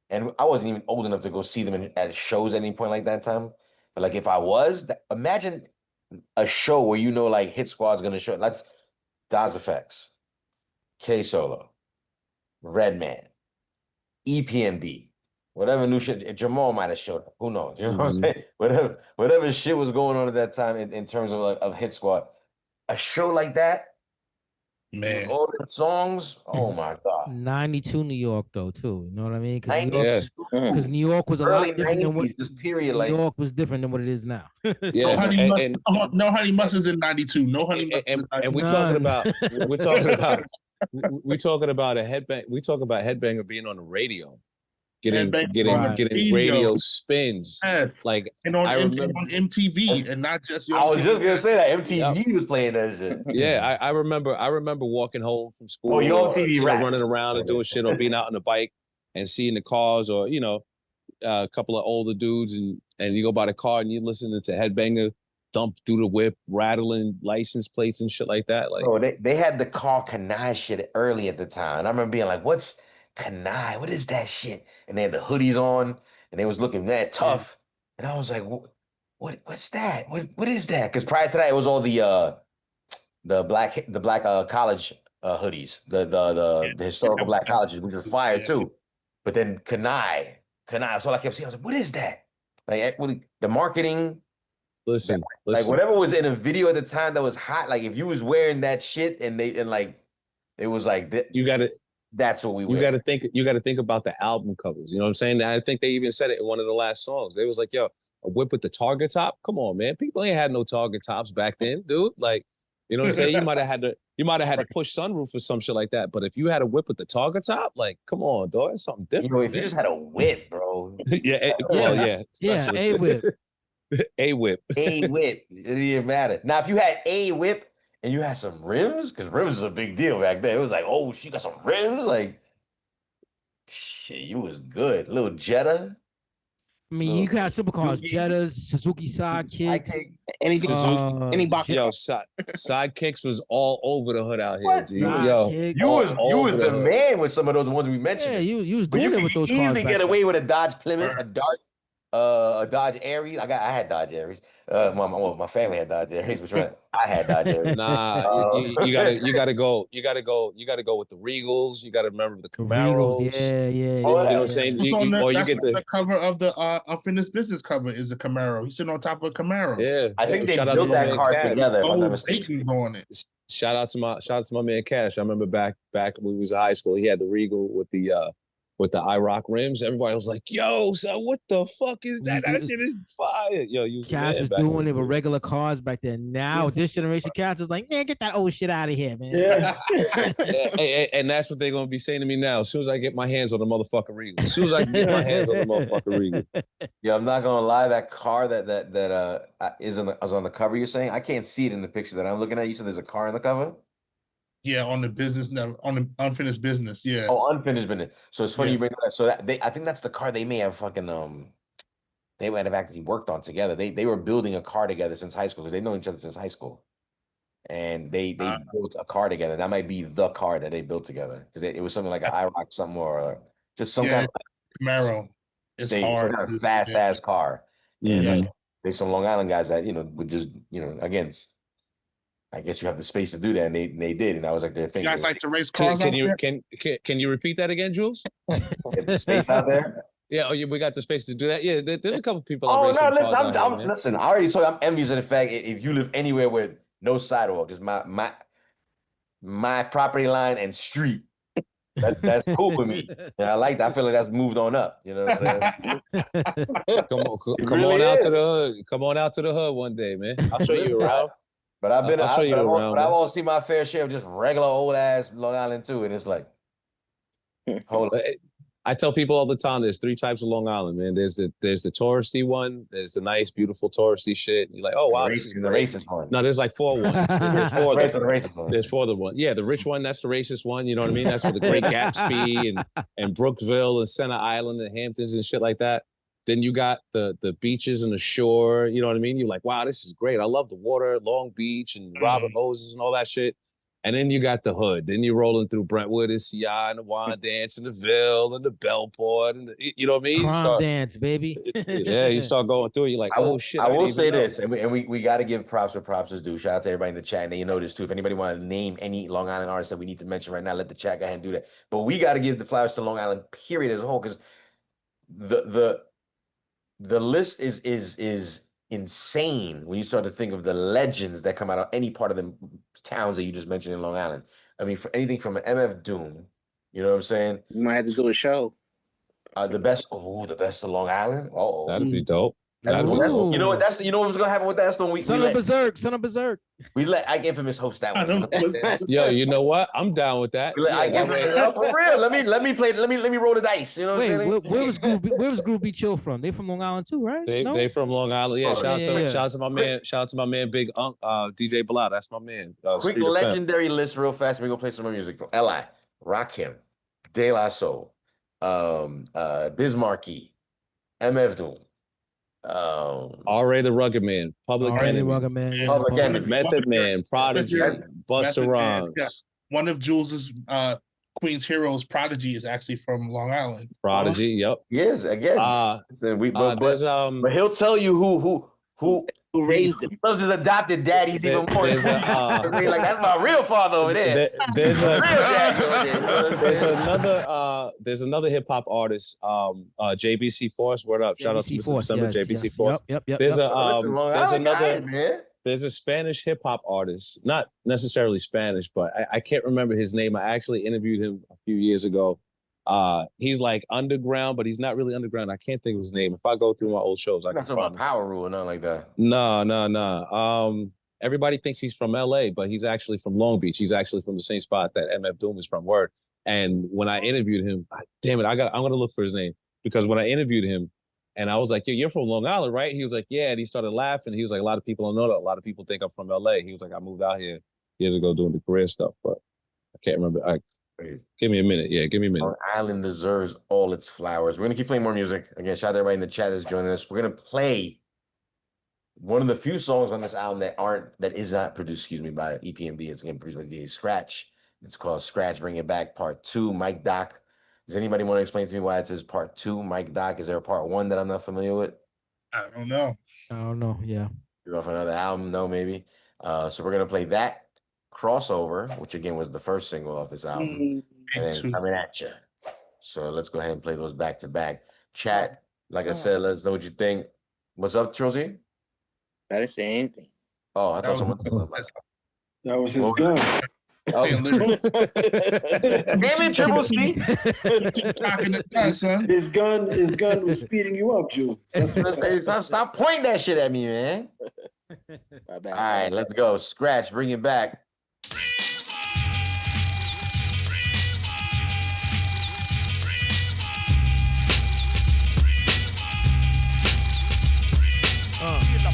Speaker 1: And I wasn't even old enough to go see them at shows at any point like that time. But like if I was, imagine a show where you know like Hit Squad's gonna show. That's Daz Effects, K Solo, Redman, EPMD, whatever new shit. Jamal might have showed up. Who knows? You know what I'm saying? Whatever shit was going on at that time in terms of Hit Squad. A show like that.
Speaker 7: Man,
Speaker 1: all the songs. Oh my god.
Speaker 9: 92 New York though too. You know what I mean?
Speaker 1: Because
Speaker 9: New York was a lot different than what
Speaker 1: this period.
Speaker 9: New York was different than what it is now.
Speaker 7: No Honey Mustard's in 92. No Honey Mustard.
Speaker 2: And we're talking about a headbang. We talk about Headbanger being on the radio. Getting radio spins.
Speaker 7: Yes.
Speaker 2: Like
Speaker 7: and on MTV and not just
Speaker 1: I was just gonna say that MTV was playing that shit.
Speaker 2: Yeah, I remember walking home from school.
Speaker 1: Oh, your MTV
Speaker 2: running around and doing shit, or being out on the bike and seeing the cars, or a couple of older dudes, and you go by the car and you listening to Headbanger dump through the whip, rattling license plates and shit like that. Like,
Speaker 1: oh, they had the Carl Kanai shit early at the time. And I remember being like, what's Kanai? What is that shit? And they had the hoodies on and they was looking that tough. And I was like, what's that? What is that? Because prior to that, it was all the black college hoodies, the historical black colleges, which was fire too. But then Kanai, that's all I kept seeing. I was like, what is that? Like the marketing.
Speaker 2: Listen.
Speaker 1: Like whatever was in a video at the time that was hot. Like if you was wearing that shit and it was like
Speaker 2: you got to.
Speaker 1: That's what we.
Speaker 2: You got to think. You got to think about the album covers. You know what I'm saying? I think they even said it in one of the last songs. They was like, "Yo, a whip with the Target top. Come on, man. People ain't had no Target tops back then, dude. Like, you know what I'm saying? You might have had to push sunroof or some shit like that. But if you had a whip with the Target top, like, come on, dog, it's something different.
Speaker 1: If you just had a whip, bro.
Speaker 2: Yeah.
Speaker 9: A whip.
Speaker 2: A whip.
Speaker 1: A whip. It didn't even matter. Now, if you had a whip and you had some rims, because rims was a big deal back then. It was like, oh, she got some rims. Like, shit, you was good. Little Jetta.
Speaker 9: I mean, you could have simple cars, Jettas, Suzuki Sidekicks.
Speaker 8: Anything, any box.
Speaker 2: Yo, Sidekicks was all over the hood out here, dude. Yo,
Speaker 1: you was the man with some of those ones we mentioned.
Speaker 9: Yeah, you was doing it with those cars.
Speaker 1: You easily get away with a Dodge Plymouth, a Dart, A Dodge Aries. I had Dodge Aries. My family had Dodge Aries, which one? I had Dodge Aries.
Speaker 2: Nah, you gotta go with the Regals. You gotta remember the
Speaker 9: Regals,
Speaker 2: Camaros.
Speaker 9: yeah, yeah,
Speaker 1: Oh,
Speaker 9: yeah.
Speaker 2: You know what I'm
Speaker 9: yeah.
Speaker 2: saying?
Speaker 7: That's on the,
Speaker 2: Or you
Speaker 7: that's
Speaker 2: get
Speaker 7: on
Speaker 2: the
Speaker 7: the cover of the Unfinished Business cover is a Camaro. He's sitting on top of a Camaro.
Speaker 2: yeah.
Speaker 1: I think they
Speaker 2: shout out to
Speaker 1: built
Speaker 2: my
Speaker 1: that
Speaker 2: man
Speaker 1: car
Speaker 2: Cash.
Speaker 1: together. If I'm not
Speaker 7: Oh,
Speaker 1: mistaken.
Speaker 7: Bacon's on it.
Speaker 2: Shout out to my man Cash. I remember back when we was in high school, he had the Regal with the IROC rims. Everybody was like, "Yo, son, what the fuck is that? That shit is fire!" Yo, you was the
Speaker 9: Cash
Speaker 2: man
Speaker 9: was
Speaker 2: back in
Speaker 9: doing
Speaker 2: the
Speaker 9: it with
Speaker 2: day.
Speaker 9: regular cars back then. Now this generation Cash is like, man, get that old shit out of here, man.
Speaker 1: Yeah.
Speaker 2: And that's what they're gonna be saying to me now. As soon as I get my hands on the motherfucking Regal, as soon as I can get my hands on the motherfucking Regal,
Speaker 1: Yeah, I'm not gonna lie. That car that is on the cover. You're saying I can't see it in the picture that I'm looking at. You said there's a car on the cover.
Speaker 7: Yeah, on the business, on the Unfinished Business. Yeah.
Speaker 1: Oh, unfinished business. So it's funny
Speaker 7: Yeah.
Speaker 1: you bring that. So I think that's the car they may have they might have actually worked on together. They were building a car together since high school because they know each other since high school, and they built a car together. That might be the car that they built together because it was something like an IROC something or just some kind of
Speaker 7: Camaro. It's hard.
Speaker 1: kind of fast ass car. And
Speaker 7: Yeah.
Speaker 1: there's some Long Island guys that would just again. I guess you have the space to do that, and they did, and I was like their thing.
Speaker 7: You guys like to race cars
Speaker 2: can
Speaker 7: out
Speaker 2: you
Speaker 7: there?
Speaker 2: can you repeat that again, Jules?
Speaker 1: The space out there.
Speaker 2: Yeah, we got the space to do that. Yeah, there's a couple people.
Speaker 1: Oh
Speaker 2: racing
Speaker 1: no,
Speaker 2: cars
Speaker 1: listen,
Speaker 2: out here, man.
Speaker 1: listen. I already told you I'm envious of the fact if you live anywhere with no sidewalk, just my property line and street. That's cool with me. And I like that. I feel like that's moved on up. You know what I'm saying?
Speaker 2: Come on out to the hood. Come on out to the hood one day, man. I'll show you around.
Speaker 1: But I've been,
Speaker 2: I'll show you around.
Speaker 1: but I've also seen my fair share of just regular old ass Long Island too, and it's like, hold on.
Speaker 2: I tell people all the time, there's 3 types of Long Island, man. There's the touristy one. There's the nice, beautiful touristy shit. You're like, oh wow, this is
Speaker 1: the
Speaker 2: great.
Speaker 1: racist one.
Speaker 2: No, there's like 4 ones. There's 4 of them.
Speaker 1: The racist one.
Speaker 2: There's 4 of them. Yeah, the rich one, that's the racist one. You know what I mean? That's where the Great Gatsby and Brookville and Center Island and Hamptons and shit like that. Then you got the beaches and the shore. You know what I mean? You're like, wow, this is great. I love the water, Long Beach and Robert Moses and all that shit. And then you got the hood. Then you're rolling through Brentwood and CI and the Wine Dance and the Ville and the Bellport and you know what I mean?
Speaker 9: Crime dance, baby.
Speaker 2: Yeah, you start going through it. You're like, oh shit.
Speaker 1: I will say this, and we got to give props where props is due. Shout out to everybody in the chat. And you know this too. If anybody want to name any Long Island artists that we need to mention right now, let the chat go ahead and do that. But we got to give the flowers to Long Island, period, as a whole, because the list is insane when you start to think of the legends that come out of any part of the towns that you just mentioned in Long Island. I mean, for anything from an MF Doom, you know what I'm saying?
Speaker 8: You might have to do a show.
Speaker 1: The best of Long Island. Oh,
Speaker 2: That'd be dope.
Speaker 1: you know what? You know what was gonna happen with that storm?
Speaker 9: Son of Berserk.
Speaker 1: We let Ike Infamous host that one.
Speaker 2: Yo, you know what? I'm down with that.
Speaker 1: For real. Let me roll the dice. You know what I'm saying?
Speaker 9: Where was Groove Be Chill from? They from Long Island too, right?
Speaker 2: They from Long Island. Yeah, shout out to my man. Shout out to my man Big DJ Bilal. That's my man.
Speaker 1: Quick legendary list real fast. We're gonna play some more music from Li, Rakim, De La Soul, Bismarcky, MF Doom.
Speaker 2: R.A. the Rugged Man, Public Enemy, Method Man, Prodigy, Busta Rhymes.
Speaker 7: Yes. One of Jules's Queen's Heroes, Prodigy, is actually from Long Island.
Speaker 2: Prodigy, yep.
Speaker 1: Yes, again. But he'll tell you who
Speaker 8: raised him.
Speaker 1: Those his adopted daddies even more. Like, that's my real father over there.
Speaker 2: There's another hip hop artist, JBC Force. Word up! Shout out to Mr. December, JBC Force.
Speaker 9: Yep.
Speaker 2: There's a Spanish hip hop artist, not necessarily Spanish, but I can't remember his name. I actually interviewed him a few years ago. He's like underground, but he's not really underground. I can't think of his name. If I go through my old shows, I can
Speaker 1: talk about Power Rule or nothing like that.
Speaker 2: No. Everybody thinks he's from LA, but he's actually from Long Beach. He's actually from the same spot that MF Doom is from. Word. And when I interviewed him, damn it, I'm gonna look for his name, because when I interviewed him, and I was like, you're from Long Island, right? He was like, yeah. And he started laughing. He was like, a lot of people don't know that. A lot of people think I'm from LA. He was like, I moved out here years ago doing the career stuff, but I can't remember. Give me a minute. Yeah, give me a minute.
Speaker 1: Long Island deserves all its flowers. We're gonna keep playing more music. Again, shout out to everybody in the chat that's joining us. We're gonna play one of the few songs on this album that is not produced, by Epmd. It's again produced by DJ Scratch. It's called Scratch Bring It Back Part 2. Mike Doc. Does anybody want to explain to me why it says Part 2? Mike Doc. Is there a Part 1 that I'm not familiar with?
Speaker 7: I don't know.
Speaker 9: I don't know. Yeah.
Speaker 1: You're off another album, no, maybe. So we're gonna play that crossover, which again was the first single off this album, and then Coming At You. So let's go ahead and play those back to back. Chat, like I said, let us know what you think. What's up, Trilzy?
Speaker 8: I didn't say anything.
Speaker 1: Oh, I thought someone said something.
Speaker 10: That was his gun.
Speaker 1: Oh. Damn it, Triple C.
Speaker 10: His gun was speeding you up, Jules.
Speaker 1: Stop pointing that shit at me, man. All right, let's go. Scratch, bring it back.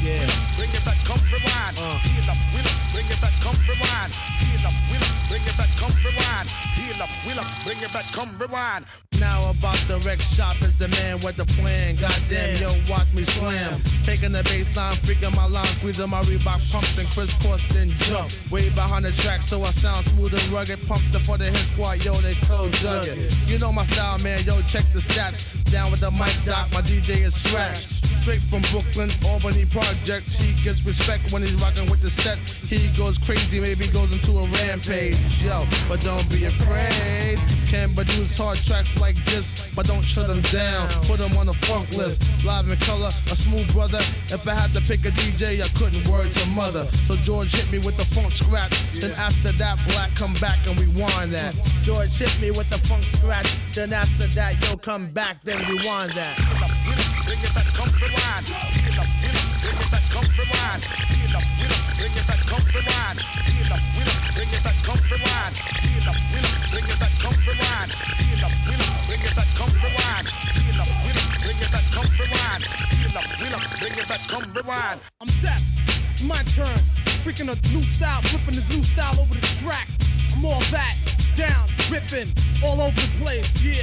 Speaker 3: Yeah. Bring it back, come rewind. Heal up, wheel up, bring it back, come rewind. Heal up, wheel up, bring it back, come rewind. Heal up, wheel up, bring it back, come rewind. Now about the wreck shop is the man with the plan. Goddamn, yo, watch me slam. Taking the baseline, freaking my line, squeezing my Reebok pumps and crisscross then jump. Way behind the track, so I sound smooth and rugged. Pumped up for the hit squad, yo, they cold dug it. You know my style, man, yo, check the stats. Down with the mic doc, my DJ is scratched. Straight from Brooklyn, Albany projects. He gets respect when he's rocking with the set. He goes crazy, maybe goes into a rampage. Yo, but don't be afraid. Can produce hard tracks like this, but don't shut them down. Put them on the funk list. Live in color, a smooth brother. If I had to pick a DJ, I couldn't word to mother. So George hit me with the funk scratch. Then after that, Black come back and rewind that. George hit me with the funk scratch. Then after that, yo, come back, then rewind that. Bring it back, come rewind. Heal up, bring it back, come rewind. Heal up, bring it back, come rewind. Heal up, bring it back, come rewind. Heal up, bring it back, come rewind. Heal up, bring it back, come rewind. Heal up, bring it back, come rewind. Heal up, bring it back, come rewind. I'm deaf. It's my turn. Freaking a new style, flipping this new style over the track. I'm all that. Down, ripping, all over the place, yeah.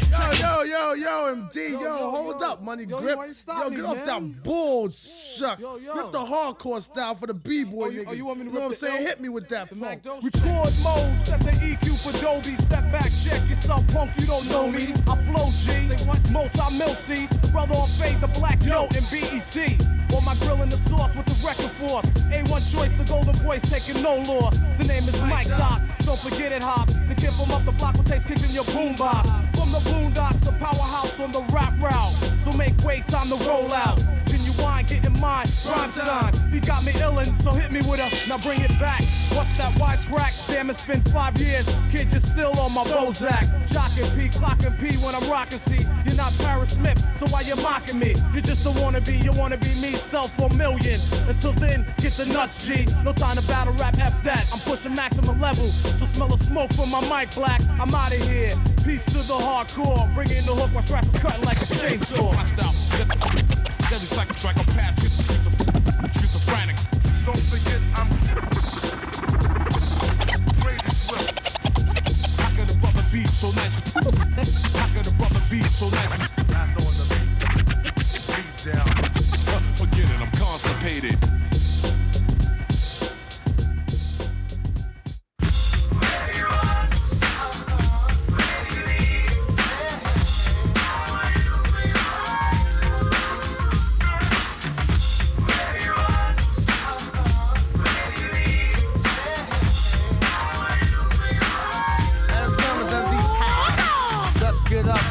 Speaker 3: Yo, MD, yo, hold up, money grip. Yo, get off that bullshit. Rip the hardcore style for the B-boy niggas. You know what I'm saying? Hit me with that funk. Record mode, set the EQ for Dolby. Step back, check yourself, punk, you don't know me. I flow G, multi-mil C. Brother on fade, the black note and BET. On my grill in the sauce with the record force. A1 choice, the golden voice taking no loss. The name is Mike Doc, don't forget it, Hop. The kid from up the block with tapes kicking your boombox. From the boondocks, a powerhouse on the rap route. So make way, time to roll out. Genuine, get in mind, prime time. He got me illin', so hit me with a, now bring it back. What's that wisecrack? Damn, it's been 5 years. Kid, you're still on my Bozak. Jockin' P, clockin' P when I'm rockin' C. You're not Paris Smith, so why you mocking me? You just a wannabe, you wanna be me, sell for a million. Until then, get the nuts, G. No time to battle rap, F that. I'm pushing maximum level, so smell the smoke from my mic black. I'm out of here. Peace to the hardcore. Bring in the hook, my scratch is cutting like a chainsaw. Deadly cycle strike, I'm past schizophrenic. Don't forget, I'm crazy swift. How could a brother be so nice? How could a brother be so nice? Last on the beat down. Forget it, I'm constipated.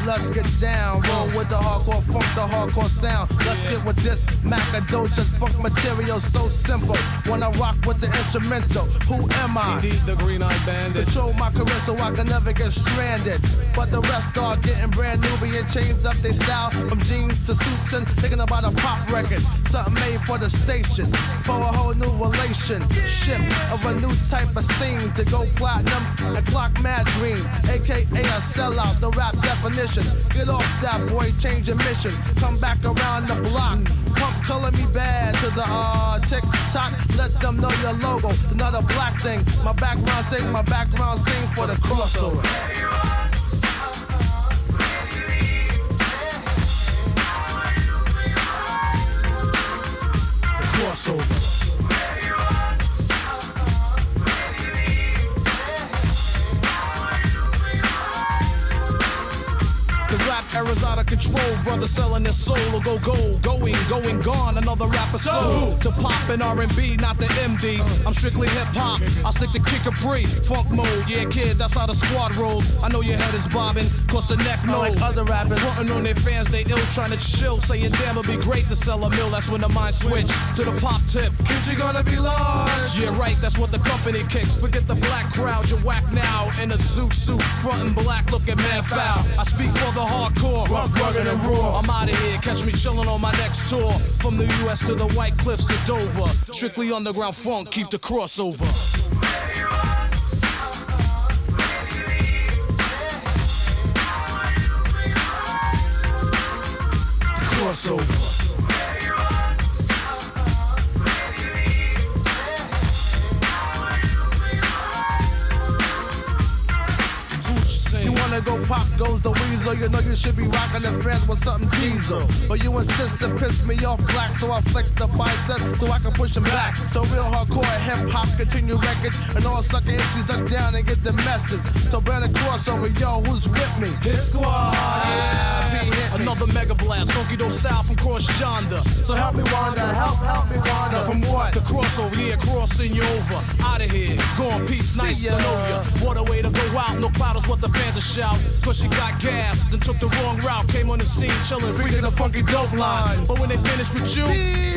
Speaker 3: Let's get down, roll with the hardcore funk, the hardcore sound. Let's get with this Macadocious funk material, so simple. When I rock with the instrumental, who am I? Indeed, the green-eyed bandit. Control my career so I can never get stranded. But the rest are getting brand new, being changed up their style from jeans to suits and thinking about a pop record, something made for the station, for a whole new relationship of a new type of scene to go platinum and clock mad green, aka a sellout, the rap definition. Get off that boy, change your mission. Come back around the block. Pump color me bad to the tick-tock. Let them know your logo. Not a black thing. My background sing for the crossover. The crossover. Errors out of control, brother selling their soul or go gold. Going gone, another rapper soul. To pop in R&B, not the MD. I'm strictly hip hop. I stick to kick a pre, funk mode. Yeah, kid, that's how the squad rolls. I know your head is bobbing, cause the neck know. Like other rappers, frontin' on their fans, they ill trying to chill. Saying damn, it'll be great to sell a mill. That's when the mind switch to the pop tip. Kid, you gonna be large. Yeah, right, that's what the company kicks. Forget the black crowd, you're whack now. In a zoot suit, frontin' black, looking man foul. I speak for the hardcore, rough, rugged, and raw. I'm out of here, catch me chillin' on my next tour. From the US to the White Cliffs of Dover. Strictly underground funk, keep the crossover. Crossover. You wanna go pop goes the weasel. You know you should be rocking the fans with something diesel. But you insist to piss me off black, so I flex the bicep so I can push them back. So real hardcore hip hop continue records, and all sucker MCs duck down and get the message. So burn a crossover, yo, who's with me? Hit squad, yeah, hit me. Another mega blast, funky dope style from cross yonder. So help me wander, help me wander. From what? The crossover, yeah, crossing you over. Out of here, gone peace, nice to know ya. What a way to go out, no cloud is what the fans are shout. Cause she got gas, then took the wrong route. Came on the scene, chillin', freaking a funky dope line. But when they finish with you,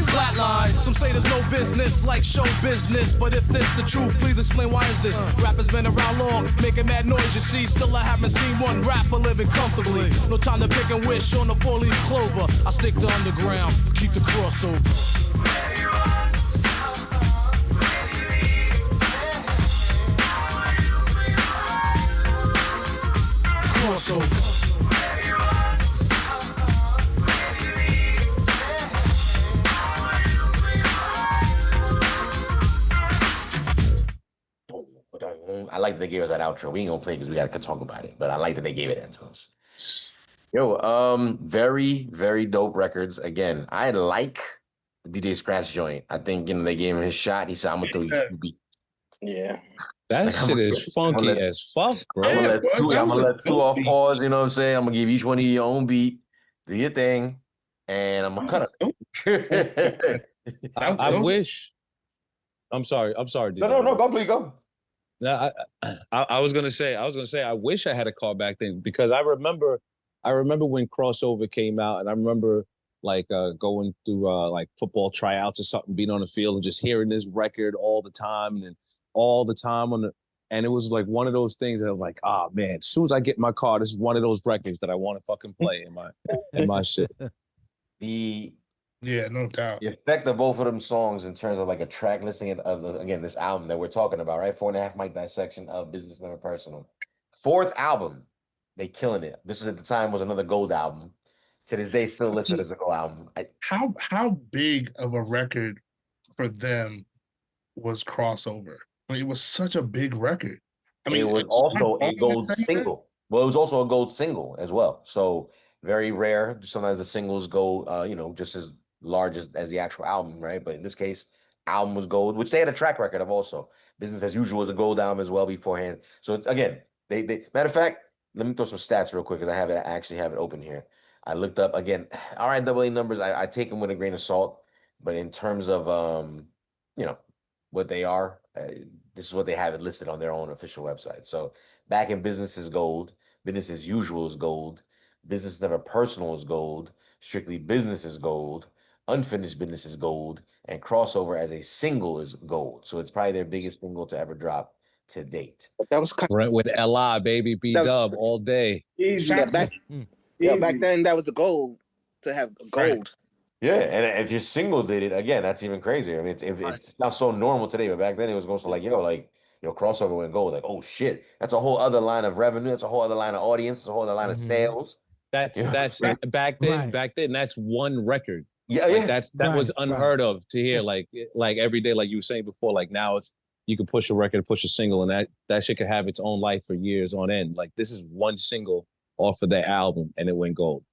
Speaker 3: flatline. Some say there's no business like show business. But if this the truth, please explain why is this? Rappers been around long, making mad noise, you see. Still I haven't seen one rapper living comfortably. No time to pick and wish on the four-leaf clover. I stick to underground, keep the crossover. Crossover.
Speaker 1: I like that they gave us that outro. We ain't gonna play because we gotta talk about it, but I like that they gave it that to us. Yo, very, very dope records. Again, I like DJ Scratch joint. I think they gave him his shot. He said, "I'm gonna throw you 2 beats."
Speaker 8: Yeah.
Speaker 2: That shit is funky as fuck, bro.
Speaker 1: I'm gonna let two off pause. You know what I'm saying? I'm gonna give each one of you your own beat, do your thing, and I'm gonna cut it.
Speaker 2: I wish. I'm sorry. DJ.
Speaker 1: No, go please go.
Speaker 2: No, I was gonna say, I wish I had a call back then because I remember when crossover came out, and I remember like going through like football tryouts or something, being on the field and just hearing this record all the time, and then all the time and it was like one of those things that I was like, oh man, as soon as I get in my car, this is one of those records that I want to fucking play in my shit.
Speaker 7: Yeah, no doubt.
Speaker 1: The effect of both of them songs in terms of like a track listing of again, this album that we're talking about, right? 4.5 mic dissection of Business Never Personal. 4th album, they killing it. This is at the time was another gold album. To this day, still listed as a gold album.
Speaker 7: How big of a record for them was Crossover? I mean, it was such a big record. I mean,
Speaker 1: it was also a gold single. Well, it was also a gold single as well. So very rare. Sometimes the singles go, just as large as the actual album, right? But in this case, album was gold, which they had a track record of also. Business as Usual was a gold album as well beforehand. So it's again, they matter of fact, let me throw some stats real quick because I actually have it open here. I looked up again, RIAA numbers, I take them with a grain of salt, but in terms of what they are, this is what they have it listed on their own official website. So Back in Business is gold, Business as Usual is gold, Business Never Personal is gold, Strictly Business is gold, Unfinished Business is gold, and Crossover as a single is gold. So it's probably their biggest single to ever drop to date.
Speaker 8: That was kind
Speaker 2: right with LI, baby, B-Dub all day.
Speaker 8: Yeah, back then that was a goal to have gold.
Speaker 1: Yeah, and if your single did it, again, that's even crazier. I mean, it's not so normal today, but back then it was going to like, Crossover went gold. Like, oh shit, that's a whole other line of revenue. That's a whole other line of audience. It's a whole other line of sales.
Speaker 2: That's back then. Back then, that's one record.
Speaker 1: Yeah,
Speaker 2: like, that was unheard of to hear. Like every day, like you were saying before. Like now, you can push a record, push a single, and that shit could have its own life for years on end. Like this is one single off of that album, and it went gold.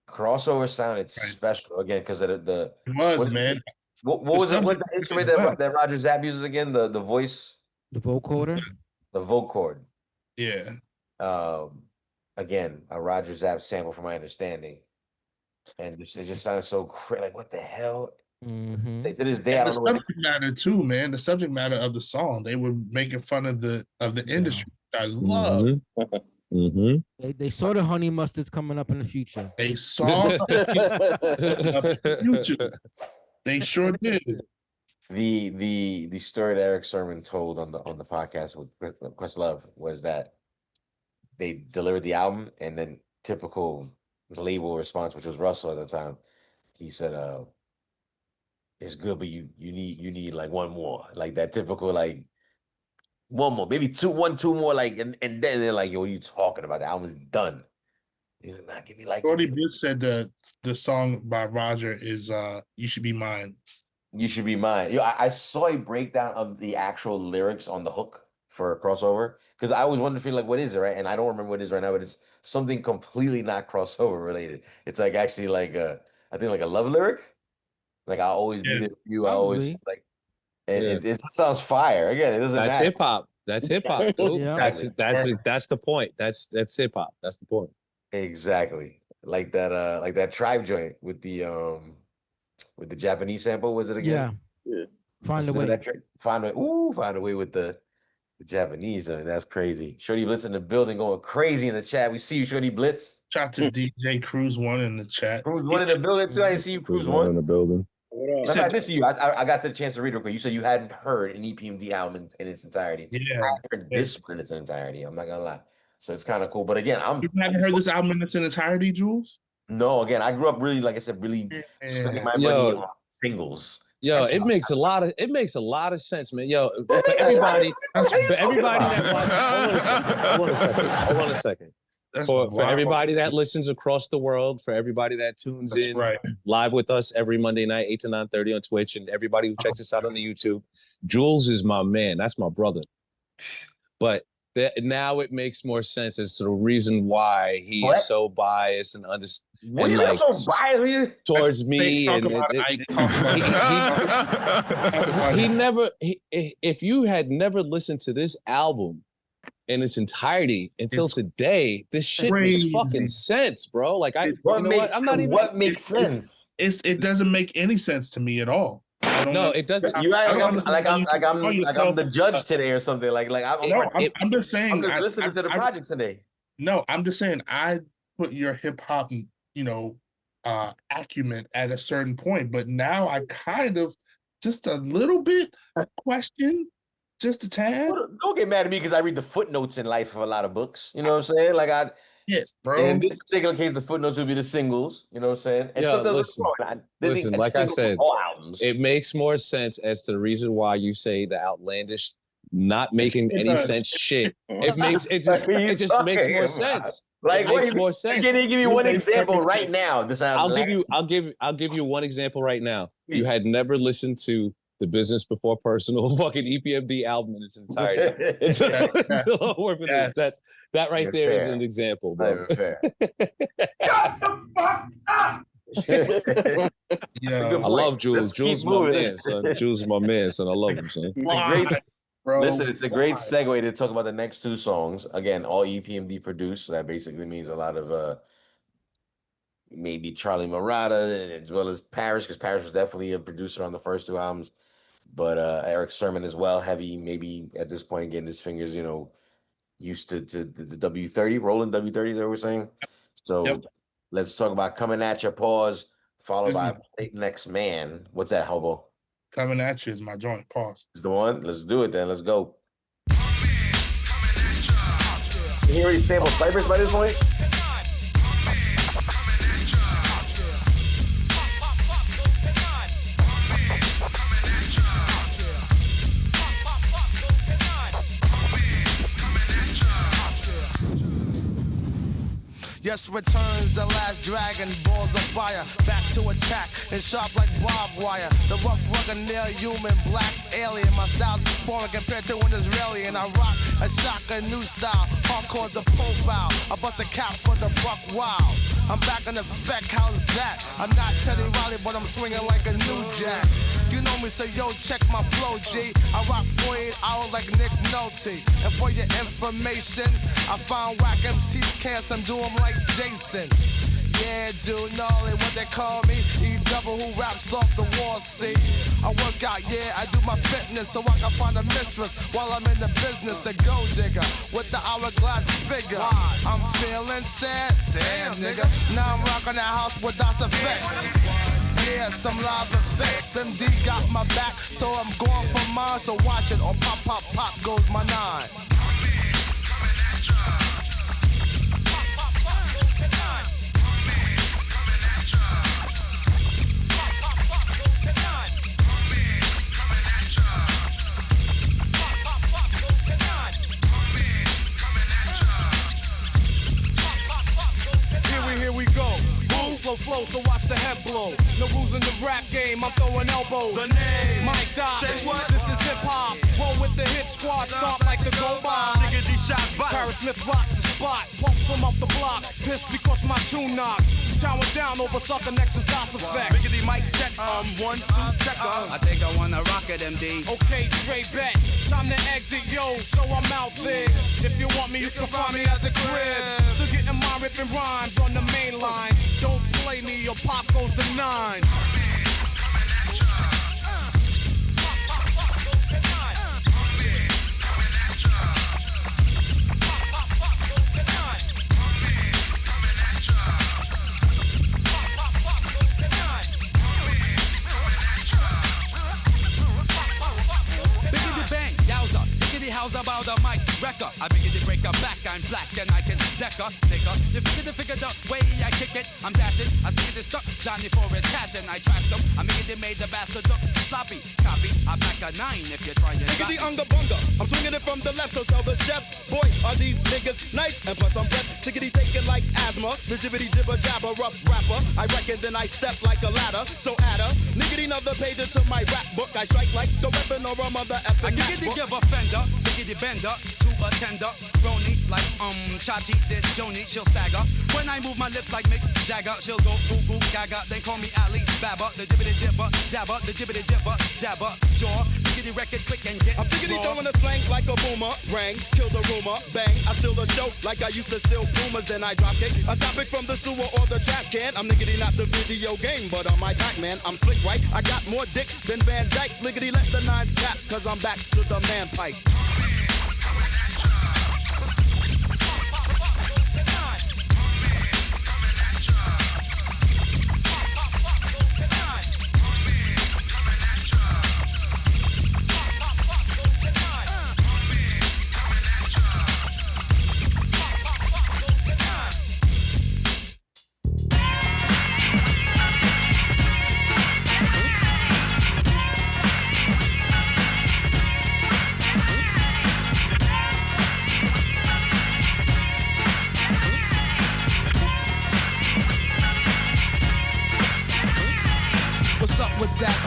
Speaker 1: Crossover sounded special again because of the
Speaker 7: it was, man.
Speaker 1: What was it? What the instrument that Roger Zapp uses again? The voice,
Speaker 9: the vocoder,
Speaker 1: the vocord.
Speaker 7: Yeah.
Speaker 1: again, a Roger Zapp sample from my understanding. And it just sounded so like, what the hell? Say to this day, I
Speaker 7: And
Speaker 1: don't know
Speaker 7: the
Speaker 1: what
Speaker 7: subject matter too, man. The subject matter of the song, they were making fun of the industry. I love.
Speaker 9: They saw the honey mustards coming up in the future.
Speaker 7: They saw the future. They sure did.
Speaker 1: The story that Eric Sermon told on the podcast with Questlove was that they delivered the album, and then typical label response, which was Russell at the time, he said, it's good, but you need like one more, like that typical, like one more, maybe two more, like, and then they're like, yo, what are you talking about? The album's done. He's like, nah, give me like.
Speaker 7: Shorty Bitch said the song by Roger is "You Should Be Mine."
Speaker 1: You should be mine. Yo, I saw a breakdown of the actual lyrics on the hook for a crossover, because I was wondering, like, what is it, right? And I don't remember what it is right now, but it's something completely not crossover related. It's like actually like I think like a love lyric. Like, I'll always be there for you. I always like, and it just sounds fire. Again, it doesn't
Speaker 2: That's
Speaker 1: matter.
Speaker 2: hip hop. That's hip hop, dude.
Speaker 9: Yeah.
Speaker 2: That's the point. That's hip hop. That's the point.
Speaker 1: Exactly. Like that Tribe joint with the Japanese sample. Was it again?
Speaker 9: Yeah. Find a way.
Speaker 1: Find a way with the Japanese. I mean, that's crazy. Shorty Blitz in the building, going crazy in the chat. We see you, Shorty Blitz.
Speaker 7: Shout out to DJ Cruz One in the chat.
Speaker 1: Cruz One in the building too. I didn't see you, Cruz One
Speaker 2: in the building.
Speaker 1: I did see you. I got the chance to read it, but you said you hadn't heard an EPMD album in its entirety.
Speaker 7: Yeah,
Speaker 1: I heard this one in its entirety. I'm not gonna lie. So it's kind of cool. But again,
Speaker 7: You haven't heard this album in its entirety, Jules?
Speaker 1: no. Again, I grew up really, like I said, really spending my money on singles.
Speaker 2: Yo, it makes a lot of sense, man. Yo, for everybody that watches, hold on a second. For everybody that listens across the world, for everybody that tunes in live with us every Monday night, 8 to 9:30 on Twitch, and everybody who checks us out on the YouTube, Jules is my man. That's my brother. But now it makes more sense as to the reason why he is so biased and
Speaker 1: What are you so biased
Speaker 2: towards me. And he never. If you had never listened to this album in its entirety until today, this shit makes fucking sense, bro. Like
Speaker 1: what makes sense?
Speaker 7: It doesn't make any sense to me at all.
Speaker 2: No, it doesn't.
Speaker 1: You act like I'm the judge today or something. I'm
Speaker 7: just saying.
Speaker 1: I'm just listening to the project today.
Speaker 7: No, I'm just saying. I put your hip hop, acumen at a certain point, but now I kind of just a little bit question, just a tad.
Speaker 1: Don't get mad at me because I read the footnotes in life of a lot of books. You know what I'm saying?
Speaker 7: Yes, bro.
Speaker 1: In this particular case, the footnotes would be the singles. You know what I'm saying? And
Speaker 2: listen, like I said, it makes more sense as to the reason why you say the outlandish, not making any sense shit. It just makes more sense.
Speaker 1: Like,
Speaker 2: it makes more sense.
Speaker 1: Can you give me one example right now?
Speaker 2: I'll give you one example right now. You had never listened to the Business Before Personal fucking EPMD album in its entirety. That right there is an example, bro.
Speaker 1: Shut the fuck up!
Speaker 2: I love Jules. Jules is my man, son. Jules is my man, son. I love him, son.
Speaker 1: Listen, it's a great segue to talk about the next two songs. Again, all EPMD produced. So that basically means a lot of maybe Charlie Murata as well as Parrish, because Parrish was definitely a producer on the first two albums. But Eric Sermon as well, heavy, maybe at this point getting his fingers, used to the W30, rolling W30s, that we're saying. So let's talk about Coming At Ya, pause, followed by Next Man. What's that, Hobo?
Speaker 7: Coming At You is my joint, pause.
Speaker 1: Is the one? Let's do it then. Let's go. Can you already sample Cypress by this point?
Speaker 3: Yes, returns the last dragon, balls of fire, back to attack, and sharp like barbed wire. The rough, rugged, near human, black alien. My style's foreign compared to an Israeli, and I rock a shock, a new style. Hardcore's the profile. I bust a cap for the buck wild. I'm back in effect, how's that? I'm not Teddy Riley, but I'm swinging like a new jack. You know me, so yo, check my flow, G. I rock 48 hours like Nick Nolte. And for your information, I found whack MCs can't do them like Jason. Yeah, dude, know what they call me. E-double who raps off the wall, see. I work out, yeah, I do my fitness so I can find a mistress while I'm in the business, a gold digger with the hourglass figure. I'm feeling sad, damn nigga. Now I'm rocking that house with DOS effects. Yeah, some live effects. MD got my back, so I'm going for mine. So watch it, or pop, pop, pop goes my nine. Here we go. Boom, slow flow, so watch the head blow. No rules in the rap game, I'm throwing elbows. The name, Mike Dot. Say what? This is hip hop. Roll with the hit squad, start like the go by. Shiggity shots, Paris Smith rocks the spot. Pumps from up the block, pissed because my tune knocks. Tower down over sucker Nexus DOS effect.
Speaker 6: Biggity mic check, 1, 2, checker. I think I wanna rock it, MD.
Speaker 3: Okay, Dre bet. Time to exit, yo, so I'm out there. If you want me, you can find me at the crib. Still getting my ripping rhymes on the main line. Don't play me, your pop goes to 9.
Speaker 6: How's about a mic wrecker? I begin to break her back, I'm black and I can deck her, nigga. You figure the way I kick it, I'm dashing. I stick it to stuck, Johnny Forrest cash and I trashed them. I mean they made the bastard look sloppy. Copy, I back a 9 if you're trying to.
Speaker 11: Biggity unga bunga, I'm swinging it from the left, so tell the chef, boy, are these niggas nice? And plus I'm breath, tickety taking like asthma. The jibbity jibber jabber, rough rapper. I reckon then I step like a ladder, so add a niggity another page into my rap book. I strike like the weapon or a mother effing
Speaker 6: I giggity give a fender. Biggity bender to a tender, brony like Chachi did Joni, she'll stagger. When I move my lips like Mick Jagger, she'll go goo goo gaga. Then call me Ali Baba, the jibbity jibber jabber, the jibbity jibber jabber jaw. Biggity record quick and get.
Speaker 11: I'm biggity throwing a slang like a boomer, rang, kill the rumor, bang. I steal the show like I used to steal Pumas, then I drop kick. A topic from the sewer or the trash can. I'm niggity not the video game, but on my Pac-Man, I'm slick right. I got more dick than Van Dyke. Liggity let the 9s cap, cause I'm back to the man pipe.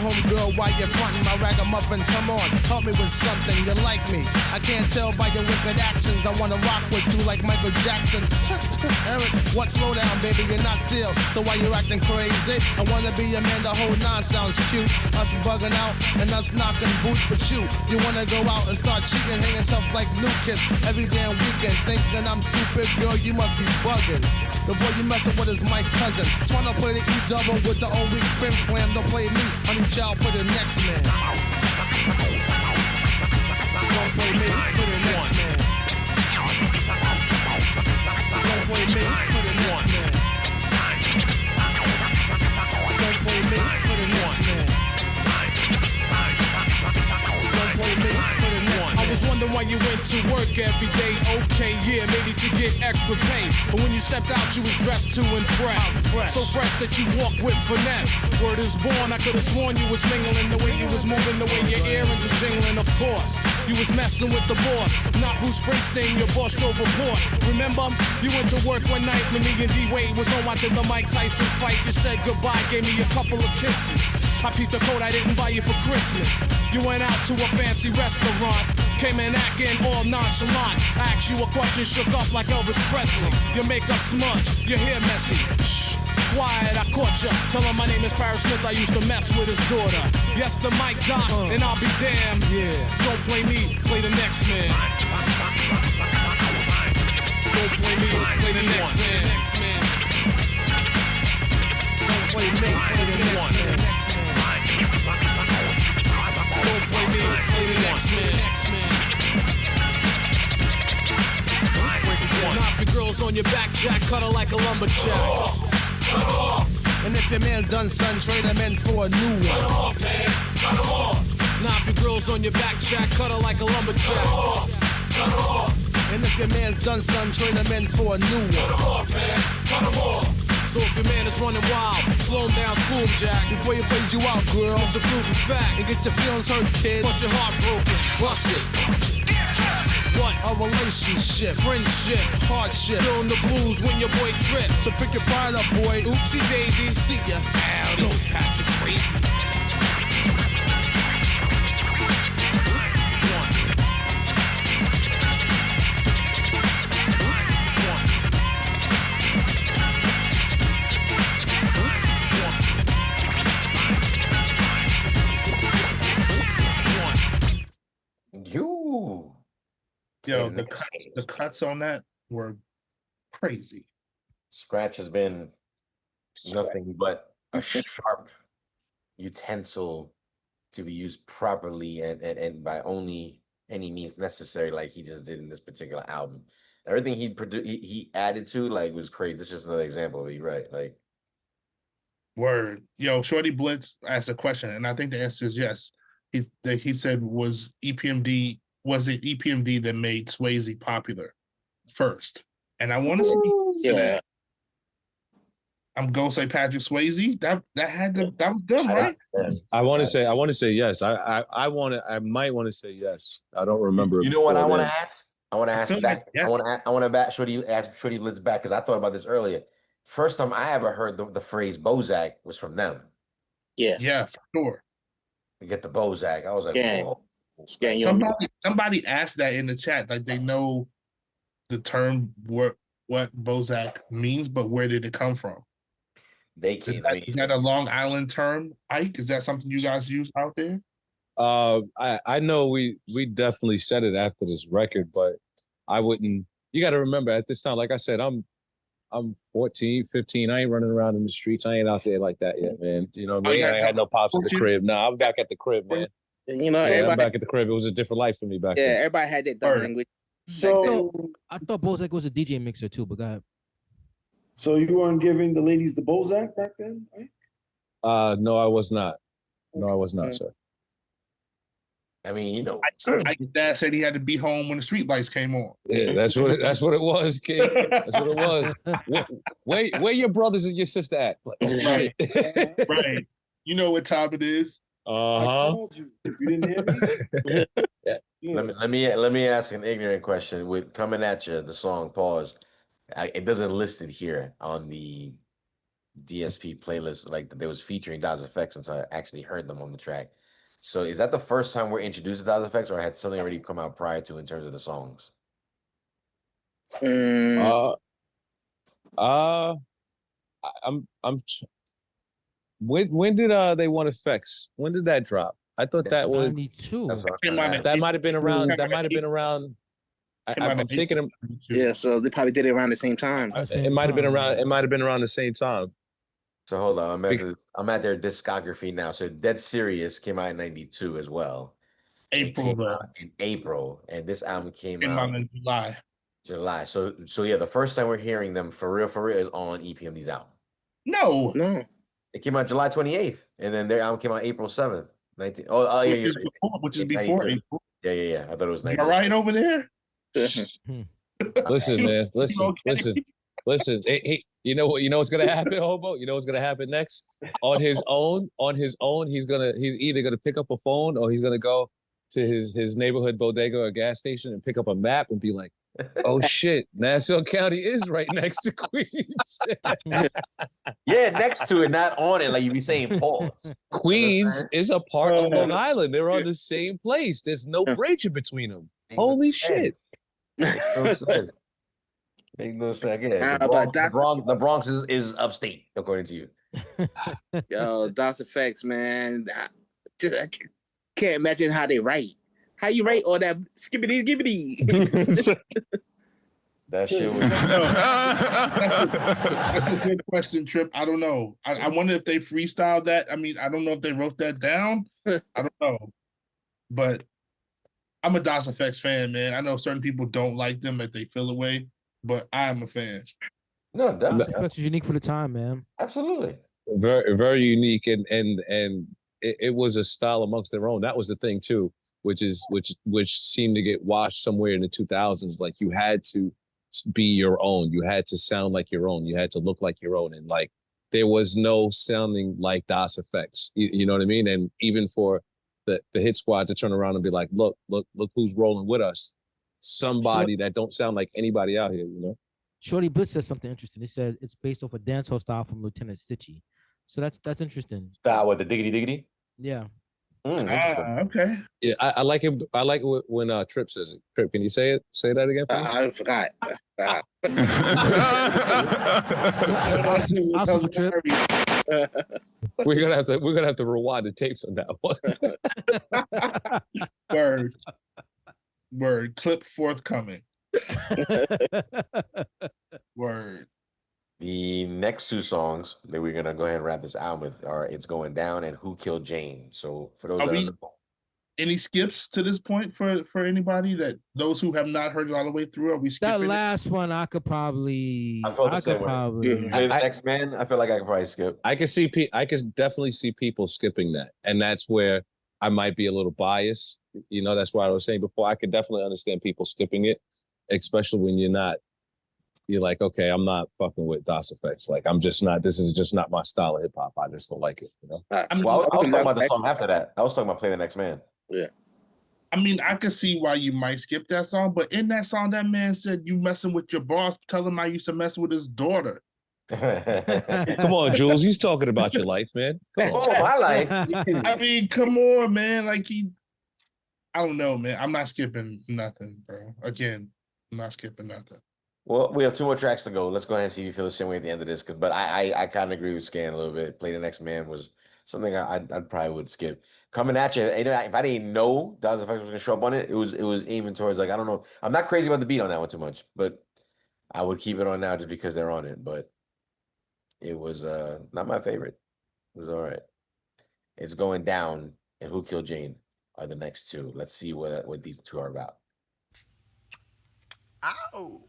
Speaker 3: Homegirl, why you frontin' my ragamuffin? Come on, help me with something. You like me? I can't tell by your wicked actions. I wanna rock with you like Michael Jackson. Eric, what? Slow down, baby, you're not sealed. So why you acting crazy? I wanna be your man, the whole 9 sounds cute. Us bugging out and us knocking boots, but you wanna go out and start cheating, hanging tough like new kids every damn weekend. Thinking I'm stupid, girl, you must be bugging. The boy you messing with is my cousin. Tryna play the E-double with the old weak flim flam. Don't play me, honey child, for the next man. Don't play me, for the next man. Don't play me, for the next man. Don't play me, for the next man. Don't play me, for the next man. I was wondering why you went to work every day. Okay, yeah, maybe to get extra pay. But when you stepped out, you was dressed to impress. So fresh that you walk with finesse. Word is born, I could've sworn you was mingling. The way you was moving, the way your earrings was jingling, of course. You was messing with the boss, not Bruce Springsteen, your boss drove a Porsche. Remember, you went to work one night when me and D-Wade was on watching the Mike Tyson fight. You said goodbye, gave me a couple of kisses. I peeped the coat I didn't buy you for Christmas. You went out to a fancy restaurant, came in acting all nonchalant. I asked you a question, shook up like Elvis Presley. Your makeup smudged, your hair messy. Shh, fly it, I caught ya. Tell him my name is Paris Smith, I used to mess with his daughter. Yes, the mic doc, and I'll be damned. Yeah, don't play me, play the next man. Don't play me, play the next man. Don't play me, play the next man. Don't play me, play the next man. Now if your girl's on your back, Jack, cut her like a lumberjack. Cut her off. And if your man's done, son, trade him in for a new one. Cut him off, man. Cut him off. Now if your girl's on your back, Jack, cut her like a lumberjack. Cut her off. Cut her off. And if your man's done, son, trade him in for a new one. Cut him off, man. Cut him off. So if your man is running wild, slow him down, school him, Jack. Before he plays you out, girl, it's a proven fact. And get your feelings hurt, kid. Plus your heart broken. Bust it. What? A relationship, friendship, hardship. Feeling the blues when your boy trip. So pick your pride up, boy. Oopsie daisy. See ya. Ow, those hats are crazy.
Speaker 7: Yo, the cuts on that were crazy.
Speaker 1: Scratch has been nothing but a sharp utensil to be used properly and by only any means necessary, like he just did in this particular album. Everything he added to like was crazy. This is just another example of it, right? Like,
Speaker 7: word. Yo, Shorty Blitz asked a question, and I think the answer is yes. He said, was it EPMD that made Swayze popular first? And I want to see that. I'm gonna say Patrick Swayze. That was them, right?
Speaker 2: I want to say yes. I might want to say yes. I don't remember.
Speaker 1: You know what I want to ask? I want to ask back. I want to back ask Shorty Blitz back because I thought about this earlier. First time I ever heard the phrase Bozak was from them.
Speaker 7: Yeah, for sure.
Speaker 1: To get the Bozak, I was like, whoa.
Speaker 7: Somebody asked that in the chat, like they know the term what Bozak means, but where did it come from?
Speaker 1: They can't.
Speaker 7: Is that a Long Island term, Ike? Is that something you guys use out there?
Speaker 2: I know we definitely said it after this record, but I wouldn't. You got to remember at this time, like I said, I'm 14, 15. I ain't running around in the streets. I ain't out there like that yet, man. You know what I mean? I ain't had no pops in the crib. Nah, I'm back at the crib, man.
Speaker 8: You know,
Speaker 2: I'm back at the crib. It was a different life for me back then.
Speaker 8: Yeah, everybody had that dumb language.
Speaker 10: So
Speaker 9: I thought Bozak was a DJ mixer too, but go ahead.
Speaker 10: So you weren't giving the ladies the Bozak back then, right?
Speaker 2: No, I was not. No, I was not, sir.
Speaker 1: I mean, you know,
Speaker 7: Ike's dad said he had to be home when the street lights came on.
Speaker 2: Yeah, that's what it was, kid. That's what it was. Where your brothers and your sister at?
Speaker 7: Right. Right. You know what time it is.
Speaker 10: I called you. You didn't hear me?
Speaker 1: Yeah. Let me ask an ignorant question. With Coming At You, the song Pause, it doesn't list it here on the DSP playlist, like that they was featuring Daz Effects until I actually heard them on the track. So is that the first time we're introduced to Daz Effects, or had something already come out prior to in terms of the songs?
Speaker 2: When did They Want Effects? When did that drop? I thought that was
Speaker 9: 92.
Speaker 2: That might have been around. That might have been around. I'm thinking of,
Speaker 8: yeah, so they probably did it around the same time.
Speaker 2: It might have been around. It might have been around the same time.
Speaker 1: So hold on, I'm at their discography now. So Dead Serious came out in 92 as well. In April, and this album came out
Speaker 7: in July.
Speaker 1: July. So yeah, the first time we're hearing them for real is on EPMD's album.
Speaker 7: No.
Speaker 1: It came out July 28th, and then their album came out April 7th. 19.
Speaker 7: Which is before April.
Speaker 1: Yeah. I thought it was 90.
Speaker 7: Am I right over there?
Speaker 2: Listen, man. Listen. Hey, you know what's gonna happen, Hobo? You know what's gonna happen next? On his own, he's either gonna pick up a phone or he's gonna go to his neighborhood bodega or gas station and pick up a map and be like, oh shit, Nassau County is right next to Queens.
Speaker 1: Yeah, next to it, not on it, like you be saying pause.
Speaker 2: Queens is a part of Long Island. They're on the same place. There's no bridge in between them. Holy shit.
Speaker 1: Make no sense. Again,
Speaker 8: How
Speaker 1: the
Speaker 8: about
Speaker 1: Bronx, the Bronx, the Bronx is upstate, according to you.
Speaker 8: Yo, DOS effects, man. I can't imagine how they write. How you write all that skibbity gibbity?
Speaker 1: That shit was.
Speaker 7: That's a good question, Trip. I don't know. I wonder if they freestyled that. I mean, I don't know if they wrote that down. I don't know. But I'm a DOS Effects fan, man. I know certain people don't like them, that they feel away, but I am a fan.
Speaker 1: No,
Speaker 9: DOS
Speaker 1: definitely.
Speaker 9: Effects is unique for the time, man.
Speaker 1: Absolutely.
Speaker 2: Very, very unique, and it was a style amongst their own. That was the thing too, which seemed to get washed somewhere in the 2000s. Like you had to be your own. You had to sound like your own. You had to look like your own, and like there was no sounding like DOS Effects. You know what I mean? And even for the hit squad to turn around and be like, look who's rolling with us. Somebody that don't sound like anybody out here, you know?
Speaker 9: Shorty Bliss said something interesting. He said it's based off a dancehall style from Lieutenant Stitchie. So that's interesting.
Speaker 1: Style with the diggity diggity?
Speaker 9: Yeah.
Speaker 7: Okay.
Speaker 2: Yeah, I like it. I like it when Trip says it. Trip, can you say it? Say that again, please?
Speaker 8: I forgot.
Speaker 2: We're gonna have to rewind the tapes on that one.
Speaker 7: Word. Clip forthcoming. Word.
Speaker 1: The next two songs that we're gonna go ahead and wrap this album with are "It's Going Down" and "Who Killed Jane." So for those
Speaker 7: any skips to this point for anybody, that those who have not heard it all the way through, are we skipping
Speaker 9: That last one I could probably.
Speaker 1: I Next Man. I feel like I could probably skip.
Speaker 2: I could definitely see people skipping that, and that's where I might be a little biased. You know, that's what I was saying before. I could definitely understand people skipping it, especially when you're like, okay, I'm not fucking with DOS Effects. Like, I'm just not. This is just not my style of hip hop. I just don't like it. You know.
Speaker 1: I was talking about the song after that. I was talking about "Play the Next Man."
Speaker 8: Yeah.
Speaker 7: I mean, I could see why you might skip that song, but in that song, that man said you messing with your boss. Tell him I used to mess with his daughter.
Speaker 2: Come on, Jules. He's talking about your life, man. Come on.
Speaker 1: Oh, my life.
Speaker 7: I mean, come on, man. Like I don't know, man. I'm not skipping nothing, bro. Again, I'm not skipping nothing.
Speaker 1: Well, we have two more tracks to go. Let's go ahead and see if you feel the same way at the end of this. But I kind of agree with Scan a little bit. "Play the Next Man" was something I probably would skip. "Coming at You," if I didn't know DOS Effects was gonna show up on it, it was aiming towards, like, I don't know. I'm not crazy about the beat on that one too much, but I would keep it on now just because they're on it. But it was not my favorite. It was all right. "It's Going Down" and "Who Killed Jane" are the next two. Let's see what these two are about.
Speaker 11: Ow.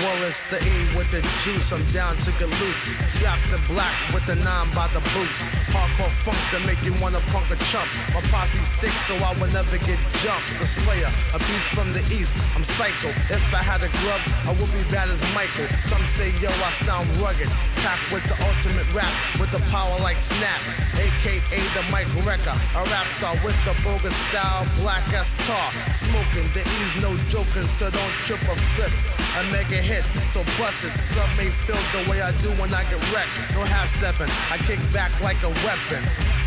Speaker 11: Wallace the E with the juice, I'm down to get loose. Strap the black with the 9 by the boots. Hardcore funk that make you wanna punk a chump. My posse's thick so I will never get jumped. The Slayer, a beast from the east, I'm psycho. If I had a glove, I would be bad as Michael. Some say yo, I sound rugged. Packed with the ultimate rap, with the power like Snap. AKA the Mike Wrecker, a rap star with the bogus style, black as tar. Smoking, the E's no joking, so don't trip or flip. I make a hit, so bust it. Some may feel the way I do when I get wrecked. No half-stepping, I kick back like a weapon.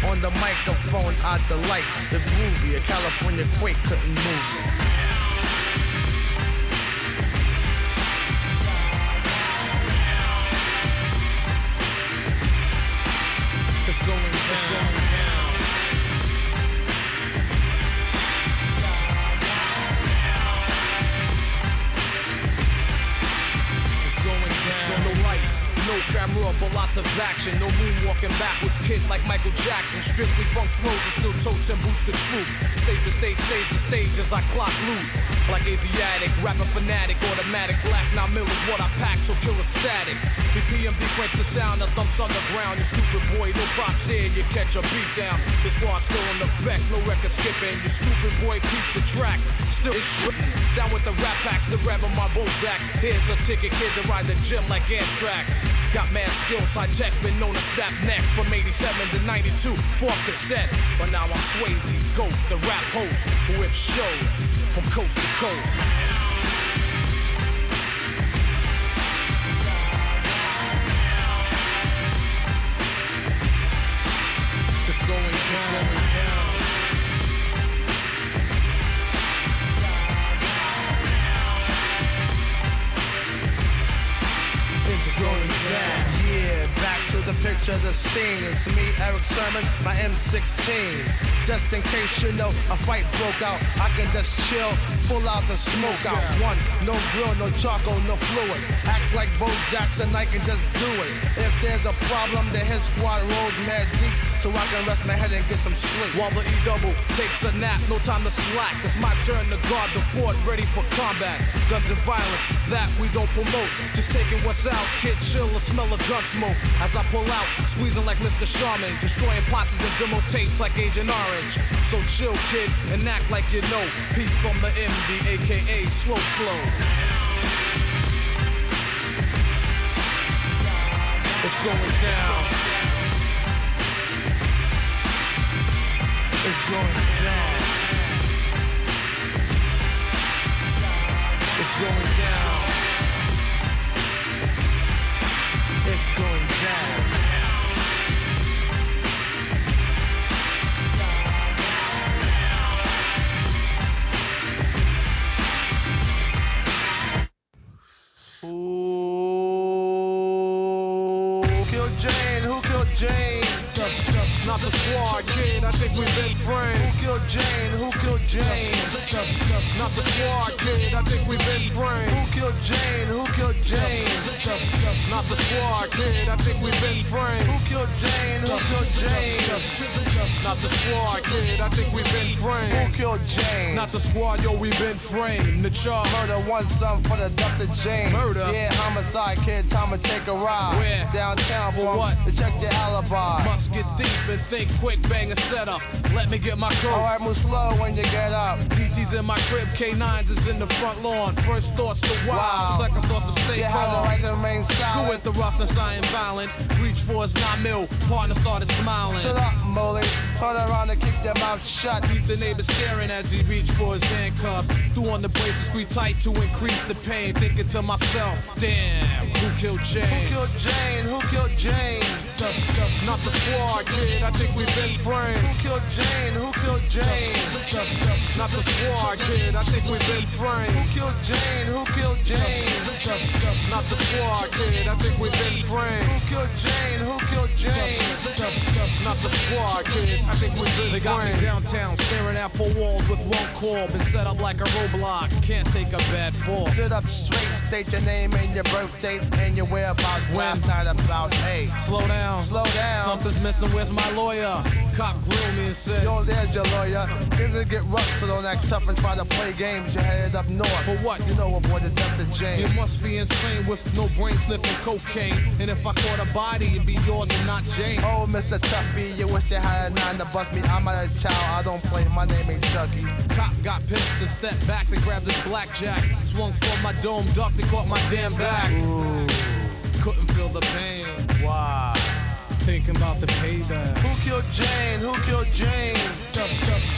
Speaker 11: On the microphone, I delight the groovy. A California quake couldn't move me. It's going down. No lights, no camera, but lots of action. No moonwalking backwards, kid like Michael Jackson. Strictly funk flows and still totem boots the truth. Stage to stage, stage to stage as I clock loot. Like Asiatic, rapping fanatic, automatic. Black 9 mil is what I pack, so kill a static. The PMD cranks the sound that thumps on the ground. You stupid boy, no props here, you catch a beat down. The squad's still in effect, no record skipping. You stupid boy, keep the track. Still is written. Down with the rap packs, the grab on my Bozak. Here's a ticket, kid, to ride the gym like Amtrak.
Speaker 3: Got mad skills, high tech, been known to snap necks from 87 to 92, 4th cassette. But now I'm Swayze, Ghost, the rap host who whips shows from coast to coast. It's going down. It's going down. Yeah, back to the picture, the scene. It's me, Eric Sermon, my M16. Just in case you know a fight broke out, I can just chill, pull out the smoke out. One, no grill, no charcoal, no fluid. Act like Bo Jackson, I can just do it. If there's a problem, the hit squad rolls mad deep, so I can rest my head and get some sleep. While the E-double takes a nap, no time to slack. It's my turn to guard the fort, ready for combat. Guns and violence, that we don't promote. Just taking what's out, kid, chill or smell a gun smoke. As I pull out, squeezing like Mr. Sharman, destroying posses and demo tapes like Agent Orange. So chill, kid, and act like you know. Peace from the MD, aka Slow Flow. It's going down. It's going down. It's going down. It's going down. Who killed Jane? Who killed Jane? Not the squad, kid, I think we've been framed. Who killed Jane? Who killed Jane? Not the squad, kid, I think we've been framed. Who killed Jane? Who killed Jane? Not the squad, kid, I think we've been framed. Who killed Jane? Who killed Jane? Not the squad, kid, I think we've been framed. Who killed Jane? Not the squad, yo, we've been framed. The charge. Murder, one son for the death of Jane. Murder? Yeah, homicide, kid, time to take a ride. Where? Downtown for what? To check your alibi. Must get deep and think quick, bang a setup. Let me get my code. Alright, move slow when you get up. DT's in my crib, K9s is in the front lawn. First thoughts to wild, second thought to stay calm. You have the right to remain silent. Go with the roughness, I ain't violent. Reach for his 9 mil, partner started smiling. Shut up, Molly. Turn around and keep your mouth shut. Keep the neighbor staring as he reached for his handcuffs. Threw on the braces, squeeze tight to increase the pain. Thinking to myself, damn, who killed Jane? Who killed Jane? Who killed Jane? Not the squad, kid, I think we've been framed. Who killed Jane? Who killed Jane? Not the squad, kid, I think we've been framed. Who killed Jane? Who killed Jane? Not the squad, kid, I think we've been framed. Who killed Jane? Who killed Jane? Not the squad, kid, I think we've been framed. They got me downtown, staring at 4 walls with one call. Been set up like a roadblock, can't take a bad fall. Sit up straight, state your name and your birth date and your whereabouts. Last night about 8. Slow down. Slow down. Something's missing, where's my lawyer? Cop grilled me and said, yo, there's your lawyer. Things will get rough, so don't act tough and try to play games. You're headed up north. For what? You know, avoid the death of Jane. You must be insane with no brain sniffing cocaine. And if I caught a body, it'd be yours and not Jane. Oh, Mr. Tuffy, you wish you had a 9 to bust me. I'm not a child, I don't play, my name ain't Chucky. Cop got pissed and stepped back to grab this blackjack. Swung for my dome, ducked and caught my damn back. Ooh. Couldn't feel the pain. Why? Thinking about the payback. Who killed Jane? Who killed Jane?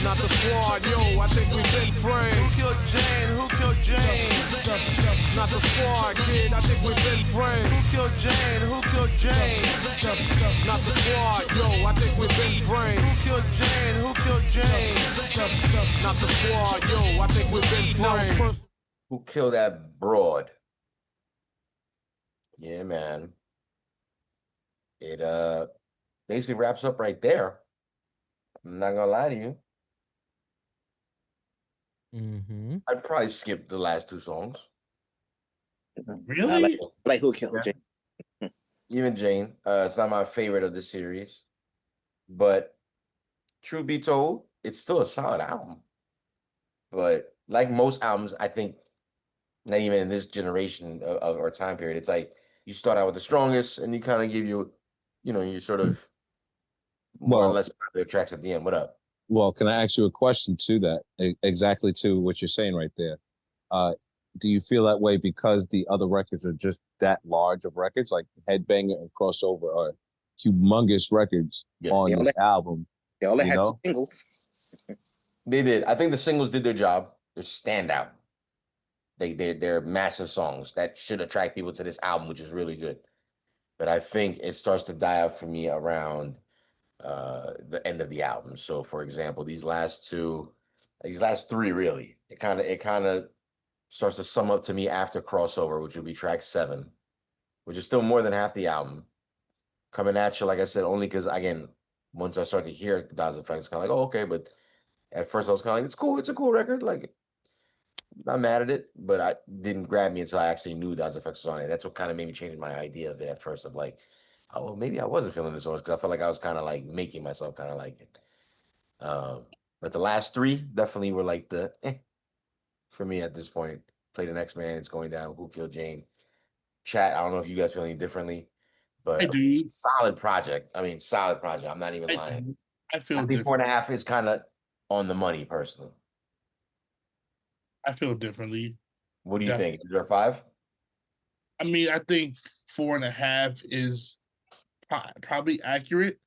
Speaker 3: Not the squad, yo, I think we've been framed. Who killed Jane? Who killed Jane? Not the squad, kid, I think we've been framed. Who killed Jane? Who killed Jane? Not the squad, yo, I think we've been framed. Who killed Jane? Who killed Jane? Not the squad, yo, I think we've been framed.
Speaker 1: Who killed that broad? Yeah, man. It basically wraps up right there. I'm not gonna lie to you.
Speaker 9: Mm-hmm.
Speaker 1: I'd probably skip the last 2 songs.
Speaker 8: I like who killed Jane.
Speaker 1: Even Jane. It's not my favorite of the series. But truth be told, it's still a solid album. But like most albums, I think, not even in this generation of or time period, it's like you start out with the strongest and you kind of give you sort of more or less popular tracks at the end. What up?
Speaker 2: Well, can I ask you a question to that? Exactly to what you're saying right there. do you feel that way because the other records are just that large of records, like Headbanger and Crossover are humongous records on this album?
Speaker 8: They only
Speaker 2: you
Speaker 8: had two
Speaker 2: know?
Speaker 8: singles.
Speaker 1: They did. I think the singles did their job. They're standout. They're massive songs that should attract people to this album, which is really good. But I think it starts to die out for me around the end of the album. So, for example, these last three, really, it kind of starts to sum up to me after Crossover, which would be track 7, which is still more than half the album. Coming at You, like I said, only because, again, once I start to hear Daz Effects, it's kind of like, oh, okay. But at first I was kind of like, it's cool. It's a cool record. Like, not mad at it, but I didn't grab me until I actually knew Daz Effects was on it. That's what kind of made me change my idea of it at first, of like, oh, well, maybe I wasn't feeling this so much, because I felt like I was kind of like making myself kind of like it. But the last 3 definitely were like the for me at this point. Play the Next Man, It's Going Down, Who Killed Jane. Chat, I don't know if you guys feel any differently, but
Speaker 7: I do.
Speaker 1: solid project. I mean, solid project. I'm not even lying.
Speaker 7: I feel
Speaker 1: I think 4.5 is kind of on the money, personally.
Speaker 7: I feel differently.
Speaker 1: What do you think? Is there a 5?
Speaker 7: I mean, I think 4.5 is probably accurate.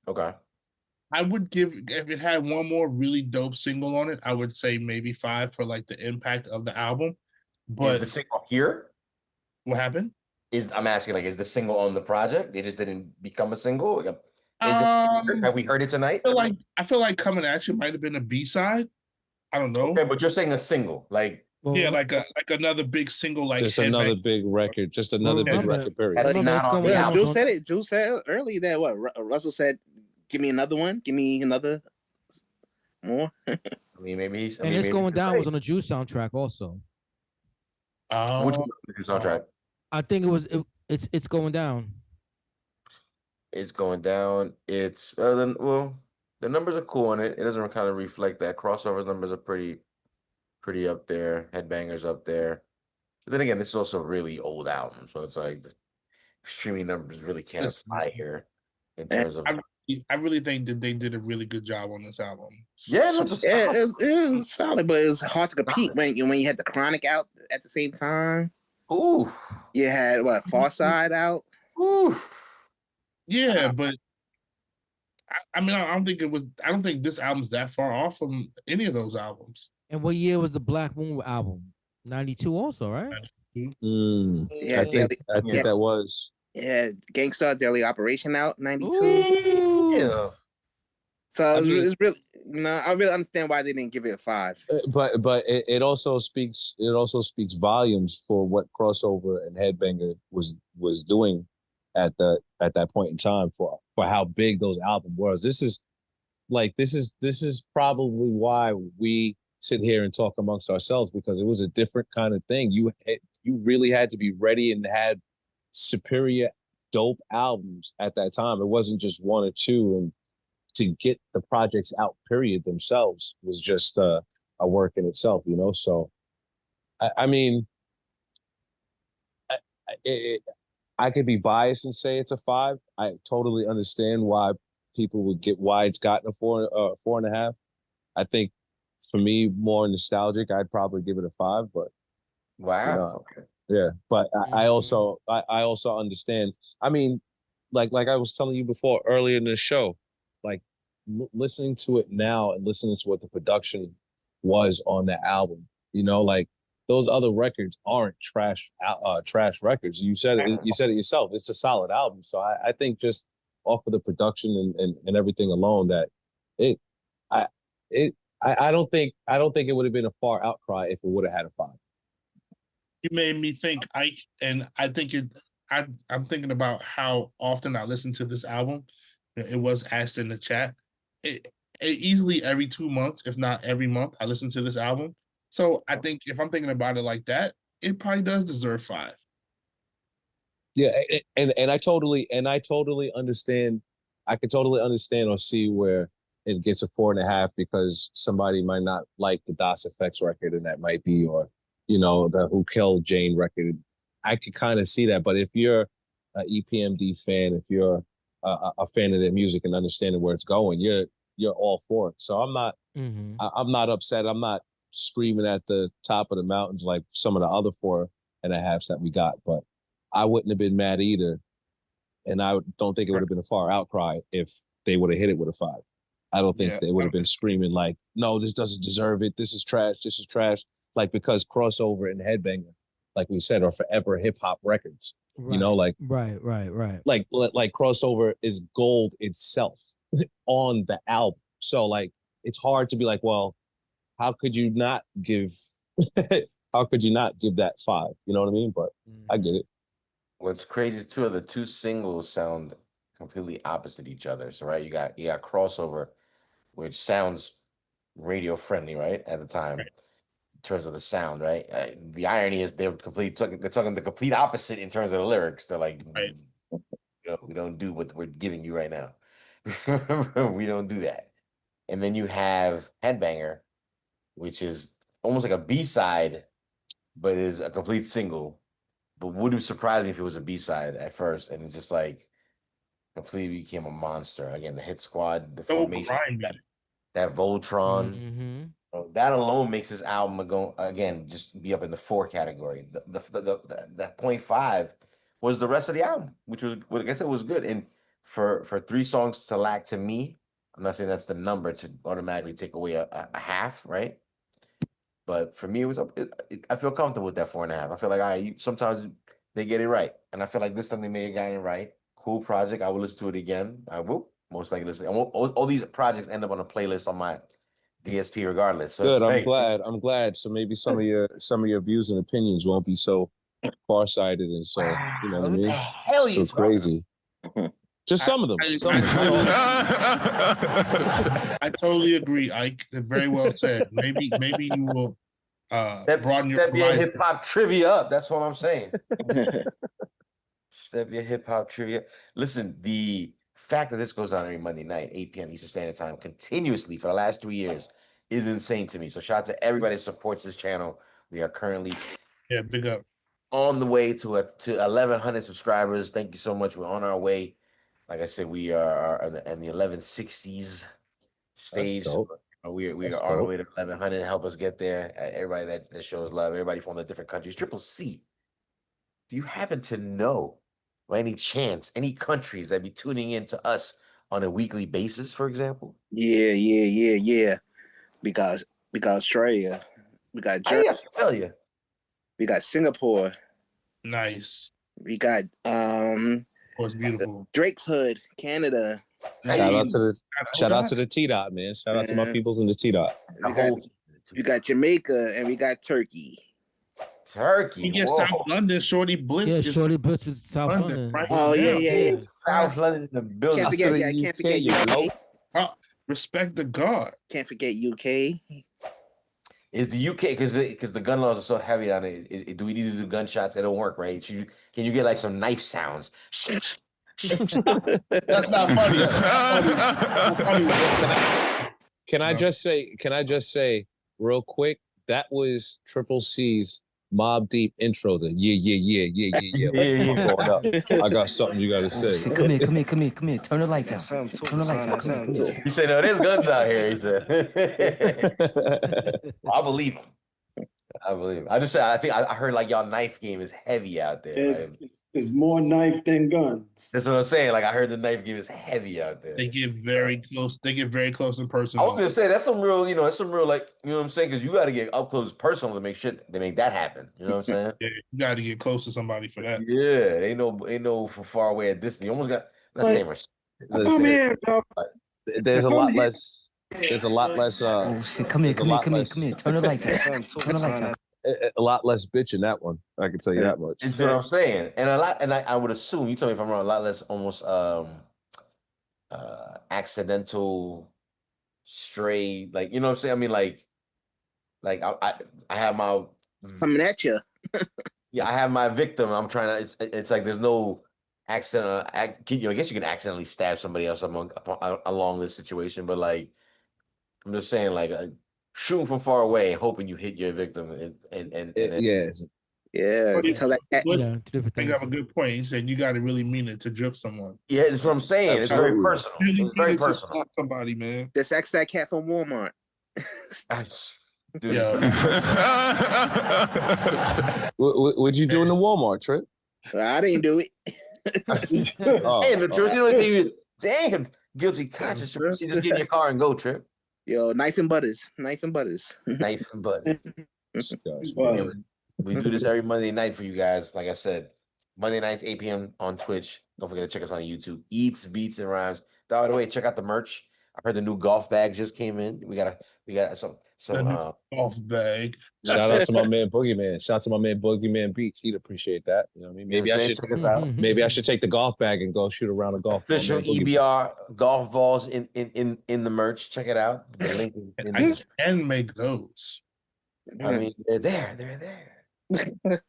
Speaker 1: Okay.
Speaker 7: I would give, if it had one more really dope single on it, I would say maybe 5 for like the impact of the album. But
Speaker 1: is the single here?
Speaker 7: What happened?
Speaker 1: I'm asking, like, is the single on the project? They just didn't become a single? Have we heard it tonight?
Speaker 7: I feel like Coming At You might have been a B-side. I don't know.
Speaker 1: Okay, but you're saying a single, like
Speaker 7: like another big single, like
Speaker 2: just another big record, just another big record. Period.
Speaker 1: That's not on the album.
Speaker 8: Drew said it. Drew said early that what Russell said. Give me another one. Give me another more.
Speaker 1: I mean, maybe he's.
Speaker 9: It's Going Down was on the Juice soundtrack also.
Speaker 1: Which one was the soundtrack?
Speaker 9: I think it's Going Down.
Speaker 1: It's Going Down. It's the numbers are cool on it. It doesn't kind of reflect that. Crossovers numbers are pretty up there. Headbangers up there. But then again, this is also a really old album, so it's like the streaming numbers really can't apply here in terms of.
Speaker 7: I really think that they did a really good job on this album.
Speaker 1: Yeah,
Speaker 8: it was solid, but it was hard to compete when you had the Chronic out at the same time.
Speaker 1: Ooh,
Speaker 8: you had Far Side out.
Speaker 1: Ooh,
Speaker 7: yeah, but I mean, I don't think this album's that far off from any of those albums.
Speaker 9: And what year was the Black Moon album? 92 also, right?
Speaker 8: Yeah,
Speaker 2: I think that was.
Speaker 8: Yeah, Gangstar Daily Operation out 92.
Speaker 1: Yeah.
Speaker 8: So it's really, I really understand why they didn't give it a 5.
Speaker 2: But it also speaks volumes for what Crossover and Headbanger was doing at that point in time for how big those albums was. This is probably why we sit here and talk amongst ourselves, because it was a different kind of thing. You really had to be ready and had superior dope albums at that time. It wasn't just 1 or 2, and to get the projects out period themselves was just a work in itself, so I mean, I could be biased and say it's a 5. I totally understand why it's gotten a 4.5. I think for me, more nostalgic, I'd probably give it a 5, but
Speaker 1: wow. Okay.
Speaker 2: Yeah, but I also understand. I mean, like I was telling you before earlier in the show, like listening to it now and listening to what the production was on the album, like those other records aren't trash records. You said it yourself. It's a solid album. So I think just off of the production and everything alone, that I don't think it would have been a far outcry if it would have had a 5.
Speaker 7: You made me think, Ike, and I think I'm thinking about how often I listen to this album. It was asked in the chat. It easily every 2 months, if not every month, I listen to this album. So I think if I'm thinking about it like that, it probably does deserve 5.
Speaker 2: Yeah, and I totally understand. I could totally understand or see where it gets a 4.5 because somebody might not like the Das Effects record, and that might be, or the Who Killed Jane record. I could kind of see that. But if you're an EPMD fan, if you're a fan of their music and understanding where it's going, you're all for it. So I'm not I'm not upset. I'm not screaming at the top of the mountains like some of the other 4.5s that we got, but I wouldn't have been mad either. And I don't think it would have been a far outcry if they would have hit it with a 5. I don't think they would have been screaming like, no, this doesn't deserve it. This is trash. This is trash. Like, because Crossover and Headbanger, like we said, are forever hip hop records.
Speaker 9: Right.
Speaker 2: You know, like
Speaker 9: right.
Speaker 2: like Crossover is gold itself on the album. So like, it's hard to be like, well, how could you not give that 5? You know what I mean? But I get it.
Speaker 1: What's crazy too are the 2 singles sound completely opposite each other. So right, you got Crossover, which sounds radio friendly, right, at the time, in terms of the sound, right? The irony is they're talking the complete opposite in terms of the lyrics. They're like, we don't do what we're giving you right now. We don't do that. And then you have Headbanger, which is almost like a B-side, but is a complete single. But would have surprised me if it was a B-side at first, and it's just like completely became a monster. Again, the Hit Squad, the formation, that Voltron, that alone makes this album go again just be up in the 4 category. The 0.5 was the rest of the album, which was, I guess, it was good. And for 3 songs to lack, to me, I'm not saying that's the number to automatically take away a half, right? But for me, it was. I feel comfortable with that 4.5. I feel like sometimes they get it right, and I feel like this time they may have gotten it right. Cool project. I will listen to it again. I will most likely listen. All these projects end up on a playlist on my DSP regardless. So
Speaker 2: good. I'm glad. So maybe some of your views and opinions won't be so farsighted and so you know what I mean.
Speaker 1: Hell,
Speaker 2: so crazy. Just some of them.
Speaker 7: I totally agree, Ike. Very well said. Maybe you will broaden your
Speaker 1: hip hop trivia up. That's what I'm saying. Step your hip hop trivia. Listen, the fact that this goes on every Monday night, 8 p.m. Eastern Standard Time, continuously for the last 3 years is insane to me. So shout out to everybody that supports this channel. We are currently
Speaker 7: big up
Speaker 1: on the way to 1,100 subscribers. Thank you so much. We're on our way. Like I said, we are in the 1160s stage. We are on our way to 1,100. Help us get there. Everybody that shows love, everybody from the different countries. Triple C, do you happen to know, by any chance, any countries that be tuning in to us on a weekly basis, for example?
Speaker 8: Yeah. Because Australia, we got Germany,
Speaker 1: Australia,
Speaker 8: we got Singapore.
Speaker 7: Nice.
Speaker 8: We got
Speaker 7: was beautiful.
Speaker 8: Drake's Hood, Canada.
Speaker 2: Shout out to the T-Dot, man. Shout out to my peoples in the T-Dot.
Speaker 8: We got Jamaica and we got Turkey.
Speaker 7: You get South London, Shorty Blitz.
Speaker 9: Yeah, Shorty Blitz is South London.
Speaker 7: Right?
Speaker 8: Oh yeah.
Speaker 1: South London, the building.
Speaker 8: Can't forget UK.
Speaker 7: Respect the God.
Speaker 8: Can't forget UK.
Speaker 1: Is the UK because the gun laws are so heavy on it? Do we need to do gunshots? It don't work, right? Can you get like some knife sounds?
Speaker 7: That's not funny.
Speaker 2: Can I just say real quick? That was Triple C's Mob Deep intro. I got something you gotta say.
Speaker 12: Come here. Turn the lights out. Turn the lights out. Come here.
Speaker 1: He said, "No, there's guns out here." He said, "I believe him. I just said, I heard like y'all knife game is heavy out there.
Speaker 10: There's more knife than guns.
Speaker 1: That's what I'm saying. Like I heard the knife game is heavy out there.
Speaker 7: They get very close. They get very close and personal.
Speaker 1: I was gonna say that's some real, that's some real, like, you know what I'm saying? Because you got to get up close, personal to make that happen. You know what I'm saying?
Speaker 7: Yeah, you got to get close to somebody for that.
Speaker 1: Yeah, ain't no from far away at distance. You almost got
Speaker 10: Come here, dog.
Speaker 2: There's a lot less. There's a lot less.
Speaker 12: Oh shit! Come here. Turn the lights out. Turn the lights out.
Speaker 2: A lot less bitch in that one. I can tell you that much.
Speaker 1: That's what I'm saying. And I would assume, you tell me if I'm wrong, a lot less almost accidental stray, like, you know what I'm saying? I mean, like I have my
Speaker 8: coming at you.
Speaker 1: Yeah, I have my victim. I'm trying to. It's like there's no accident. I guess you can accidentally stab somebody else along this situation, but like, I'm just saying, like, shooting from far away, hoping you hit your victim, and
Speaker 2: yes,
Speaker 8: yeah. Tell that.
Speaker 7: Bring up a good point. He said you got to really mean it to drift someone.
Speaker 1: Yeah, that's what I'm saying. It's very personal. It's very personal.
Speaker 7: Somebody, man.
Speaker 8: Just ask that cat from Walmart.
Speaker 1: Dude,
Speaker 7: Yo.
Speaker 2: What'd you do in the Walmart trip?
Speaker 8: I didn't do it.
Speaker 1: Damn, the Trip, you don't even. Damn, guilty conscience. Trip. You just get in your car and go, Trip.
Speaker 8: Yo, knife and butters. Knife and butters.
Speaker 1: Knife and butter. We do this every Monday night for you guys. Like I said, Monday nights, 8 p.m. on Twitch. Don't forget to check us on YouTube. Eats, Beats, and Rhymes. By the way, check out the merch. I heard the new golf bag just came in. We got some
Speaker 7: golf bag.
Speaker 2: Shout out to my man Boogeyman. Shout out to my man Boogeyman Beats. He'd appreciate that. You know what I mean? Maybe I should take the golf bag and go shoot around a golf.
Speaker 1: Official EBR golf balls in the merch. Check it out. The link is in
Speaker 7: I can make those.
Speaker 1: I mean, they're there. They're there.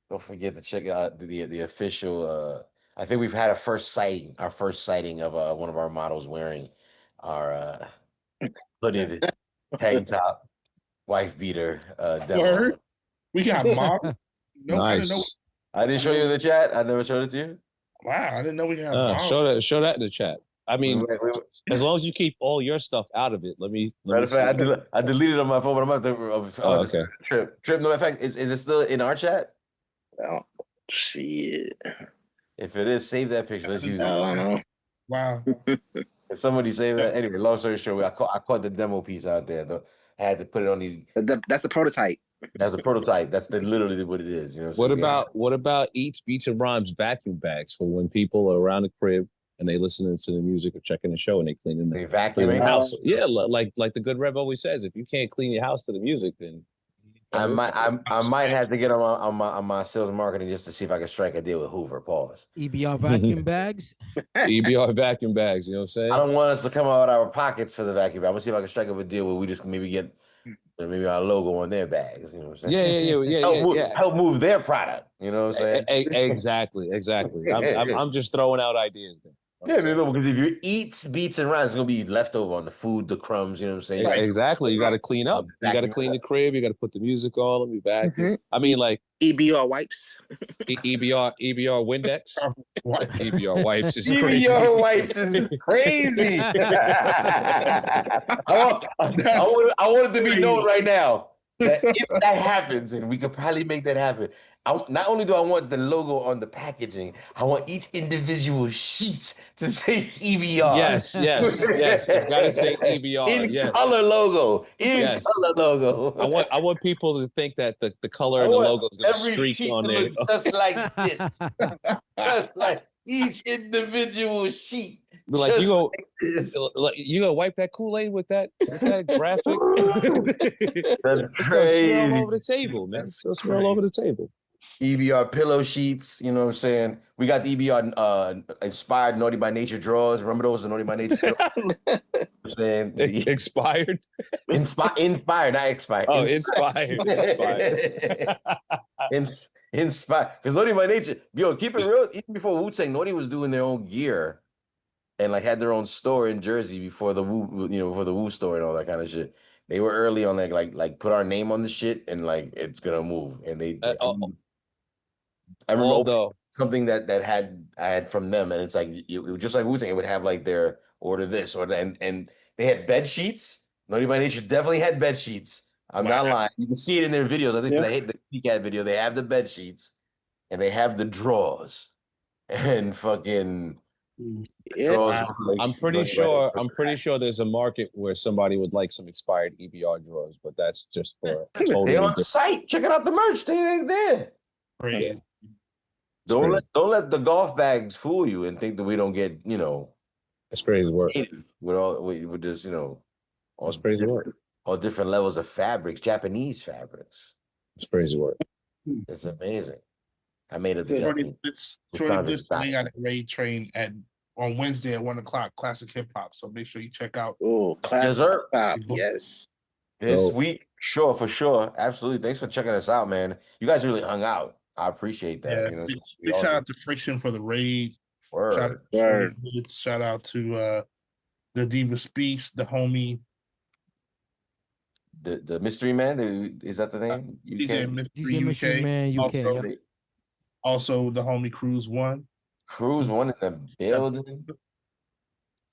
Speaker 1: Don't forget to check out the official. I think we've had our first sighting of one of our models wearing our hooded tank top wife beater demo.
Speaker 7: Word? We got models. No,
Speaker 2: Nice.
Speaker 1: I didn't show you in the chat. I never showed it to you.
Speaker 7: Wow, I didn't know we had models.
Speaker 2: Show that in the chat. I mean, as long as you keep all your stuff out of it, let me.
Speaker 1: Matter of fact, I deleted it on my phone, but I'm about to.
Speaker 2: Okay.
Speaker 1: Trip. No matter of fact, is it still in our chat?
Speaker 8: Oh shit!
Speaker 1: If it is, save that picture. Let's use it.
Speaker 7: Wow.
Speaker 1: If somebody save that, anyway. Long story short, I caught the demo piece out there. Though I had to put it on these.
Speaker 8: That's the prototype.
Speaker 1: That's a prototype. That's literally what it is. You know.
Speaker 2: What about Eats, Beats, and Rhymes vacuum bags for when people are around the crib and they listening to the music or checking the show and they cleaning the house? Yeah, like the good Rev always says, if you can't clean your house to the music, then
Speaker 1: I might have to get on my sales and marketing just to see if I can strike a deal with Hoover. Pause.
Speaker 9: EBR vacuum bags.
Speaker 2: EBR vacuum bags. You know what I'm saying?
Speaker 1: I don't want us to come out of our pockets for the vacuum bag. I'm gonna see if I can strike up a deal where we just maybe get our logo on their bags. You know what I'm saying?
Speaker 2: Yeah.
Speaker 1: Help move their product. You know what I'm saying?
Speaker 2: Exactly. I'm just throwing out ideas.
Speaker 1: Yeah, because if you eat Beats and Rhymes, it's gonna be leftover on the food, the crumbs. You know what I'm saying?
Speaker 2: Yeah, exactly. You got to clean up. You got to clean the crib. You got to put the music on. Let me back. I mean, like
Speaker 8: EBR wipes.
Speaker 2: EBR Windex. EBR wipes is crazy.
Speaker 1: EBR wipes is crazy. I want it to be known right now that if that happens, and we could probably make that happen. Not only do I want the logo on the packaging, I want each individual sheet to say EBR.
Speaker 2: Yes. It's got to say EBR.
Speaker 1: In color logo. Color logo.
Speaker 2: I want people to think that the color of the logo is going to streak on there.
Speaker 1: Just like this. Just like each individual sheet.
Speaker 2: Like you gonna wipe that Kool-Aid with that graphic?
Speaker 1: That's crazy.
Speaker 2: Smell over the table, man. It'll smell over the table.
Speaker 1: EBR pillow sheets, you know what I'm saying? We got the EBR inspired Naughty by Nature drawers. Remember those, the Naughty by Nature drawers? I'm saying
Speaker 2: expired?
Speaker 1: Inspired, not expired.
Speaker 2: Oh, inspired.
Speaker 1: Inspired. Because Naughty by Nature, keep it real. Even before Wu-Tang, Naughty was doing their own gear and like had their own store in Jersey before the Wu store and all that kind of shit. They were early on like put our name on the shit and like it's gonna move. And I remember something that I had from them, and it's like it was just like Wu-Tang. It would have like their order this or that, and they had bed sheets. Naughty by Nature definitely had bed sheets. I'm not lying. You can see it in their videos. I think they hate the Cat video. They have the bed sheets, and they have the drawers, and fucking.
Speaker 8: Yeah,
Speaker 2: I'm pretty sure there's a market where somebody would like some expired EBR drawers, but that's just for totally
Speaker 1: they on the site. Check out the merch. They ain't there.
Speaker 7: Crazy.
Speaker 1: Don't let the golf bags fool you and think that we don't get
Speaker 2: That's crazy work.
Speaker 1: With this
Speaker 2: That's crazy work.
Speaker 1: All different levels of fabrics, Japanese fabrics.
Speaker 2: It's crazy work.
Speaker 1: It's amazing. I made it.
Speaker 7: We got a raid train on Wednesday at 1:00. Classic hip hop. So make sure you check out.
Speaker 8: Oh, classic hip hop. Yes.
Speaker 1: This week, for sure, absolutely. Thanks for checking us out, man. You guys really hung out. I appreciate that.
Speaker 7: Yeah, big shout out to Friction for the raid.
Speaker 1: Word.
Speaker 7: Shout out to the Diva Speaks, the homie.
Speaker 1: The Mystery Man, is that the name?
Speaker 7: Mystery Man UK. Also, the homie Cruise One.
Speaker 1: Cruise One in the building.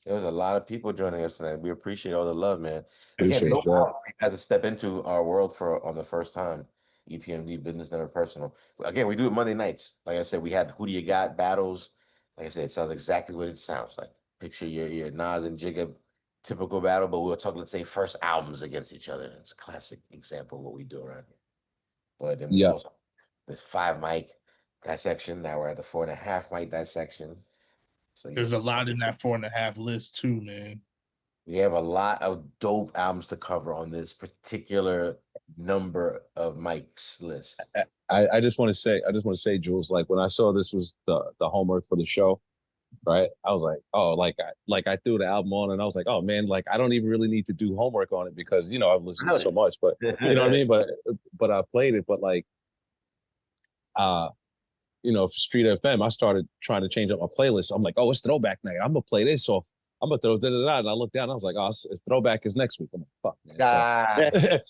Speaker 1: There was a lot of people joining us tonight. We appreciate all the love, man. Again,
Speaker 2: Appreciate
Speaker 1: no
Speaker 2: that.
Speaker 1: problem for you guys to step into our world for on the first time. EPMD Business Never Personal. Again, we do it Monday nights. Like I said, we have Who Do You Got battles. Like I said, it sounds exactly what it sounds like. Picture your Nas and Jigga typical battle, but we'll talk, let's say, first albums against each other. It's a classic example of what we do around here. But then we
Speaker 2: Yeah.
Speaker 1: also this 5 mic dissection. Now we're at the 4.5 mic dissection. So
Speaker 7: There's a lot in that 4.5 list too, man.
Speaker 1: we have a lot of dope albums to cover on this particular number of mics list.
Speaker 2: I just want to say, Jules, like when I saw this was the homework for the show, right? I was like, oh, I threw the album on and I was like, oh man, like I don't even really need to do homework on it because I've listened to so much, but you know what I mean? But I played it, but like for Street FM, I started trying to change up my playlist. I'm like, oh, it's throwback night. I'm gonna play this off. I'm gonna throw da-da-da. And I looked down, and I was like, oh, it's throwback is next week. I'm like, fuck, man. So,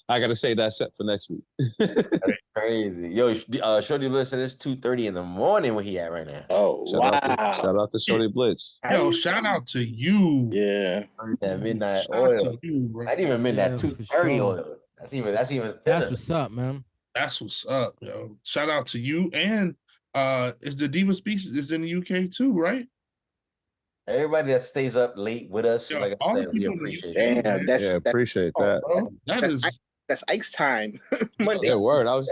Speaker 2: I gotta say that set for next week.
Speaker 1: That's crazy. Yo, Shorty Blitz said it's 2:30 in the morning where he at right now.
Speaker 8: Oh,
Speaker 2: Shout out to Shorty Blitz.
Speaker 7: Yo, shout out to you.
Speaker 8: Yeah.
Speaker 1: That midnight
Speaker 7: Shout out
Speaker 1: oil.
Speaker 7: to you, bro.
Speaker 1: Not even midnight,
Speaker 9: Yeah,
Speaker 1: 2:30
Speaker 9: for sure.
Speaker 1: oil. That's even
Speaker 9: That's
Speaker 1: thinner.
Speaker 9: what's up, man.
Speaker 7: That's what's up, yo. Shout out to you. And is the Diva Speaks is in the UK too, right?
Speaker 1: Everybody that stays up late with us,
Speaker 7: Yo,
Speaker 1: like I
Speaker 7: all the
Speaker 1: said, we
Speaker 7: people in the
Speaker 1: appreciate
Speaker 7: UK,
Speaker 1: it.
Speaker 8: Damn, that's
Speaker 2: Appreciate that.
Speaker 7: bro.
Speaker 8: that's Ike's time. Monday.
Speaker 2: Yeah, word. I was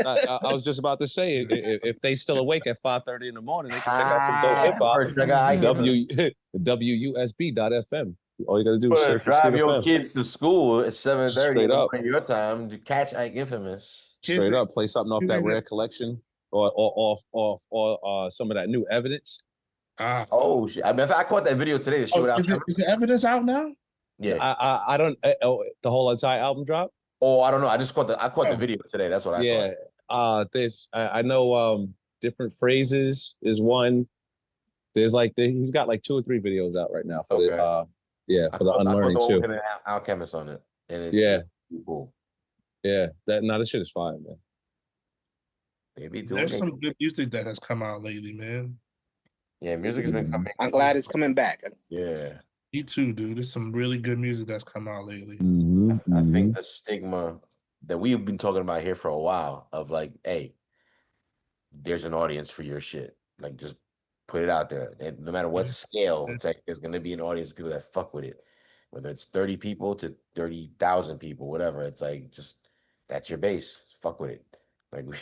Speaker 2: just about to say if they still awake at 5:30 in the morning, they can check out some dope hip hop.
Speaker 1: Check out Ike
Speaker 2: WUSB.FM. All you gotta do is search for
Speaker 1: drive
Speaker 2: Street
Speaker 1: your
Speaker 2: FM.
Speaker 1: kids to school at 7:30
Speaker 2: Straight up.
Speaker 1: your time to catch Ike Infamous.
Speaker 2: Straight up, play something off that rare collection or some of that new evidence.
Speaker 1: Oh shit! I mean, I caught that video today to show it out.
Speaker 7: Is the evidence out now?
Speaker 1: Yeah.
Speaker 2: I don't. The whole entire album drop.
Speaker 1: Oh, I don't know. I just caught the video today. That's what I
Speaker 2: Yeah. There's I know different phrases is one. There's he's got like 2 or 3 videos out right now for for the unlearning too.
Speaker 1: Alchemist on it. And
Speaker 2: Yeah.
Speaker 1: Cool.
Speaker 2: Yeah. This shit is fine, man.
Speaker 1: Maybe
Speaker 7: There's some good music that has come out lately, man.
Speaker 1: Yeah, music has been coming.
Speaker 8: I'm glad it's coming back.
Speaker 1: Yeah.
Speaker 7: Me too, dude. There's some really good music that's come out lately.
Speaker 1: I think the stigma that we've been talking about here for a while of like, hey, there's an audience for your shit. Like, just put it out there. And no matter what scale, it's like there's gonna be an audience of people that fuck with it. Whether it's 30 people to 30,000 people, whatever. It's like just that's your base. Fuck with it. Like we,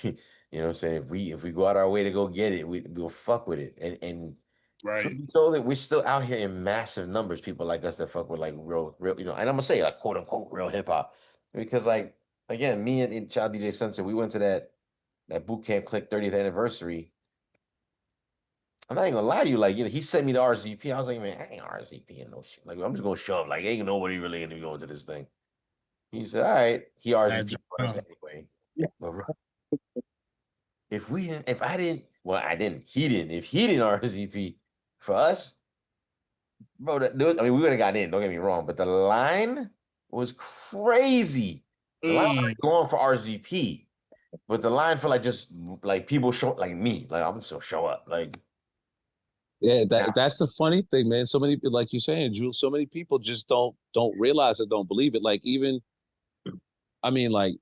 Speaker 1: you know what I'm saying? If we go out our way to go get it, we'll fuck with it. And
Speaker 7: right.
Speaker 1: So that we're still out here in massive numbers, people like us that fuck with like real, and I'm gonna say like quote unquote real hip hop. Because like again, me and Child DJ Sunset, we went to that boot camp click 30th anniversary. I'm not even gonna lie to you, like, he sent me the RZP. I was like, man, I ain't RZP and no shit. Like, I'm just gonna show up. Like, ain't nobody really gonna be going to this thing. He said, all right, he RZP for us anyway.
Speaker 8: Yeah.
Speaker 1: But if he didn't RZP for us, bro, we would have gotten in, don't get me wrong, but the line was crazy. The line was going for RZP, but the line for like just like people show like me, like I'm just gonna show up. Like,
Speaker 2: yeah, that's the funny thing, man. So many, like you're saying, Jules, so many people just don't realize it, don't believe it. Like even, I mean, like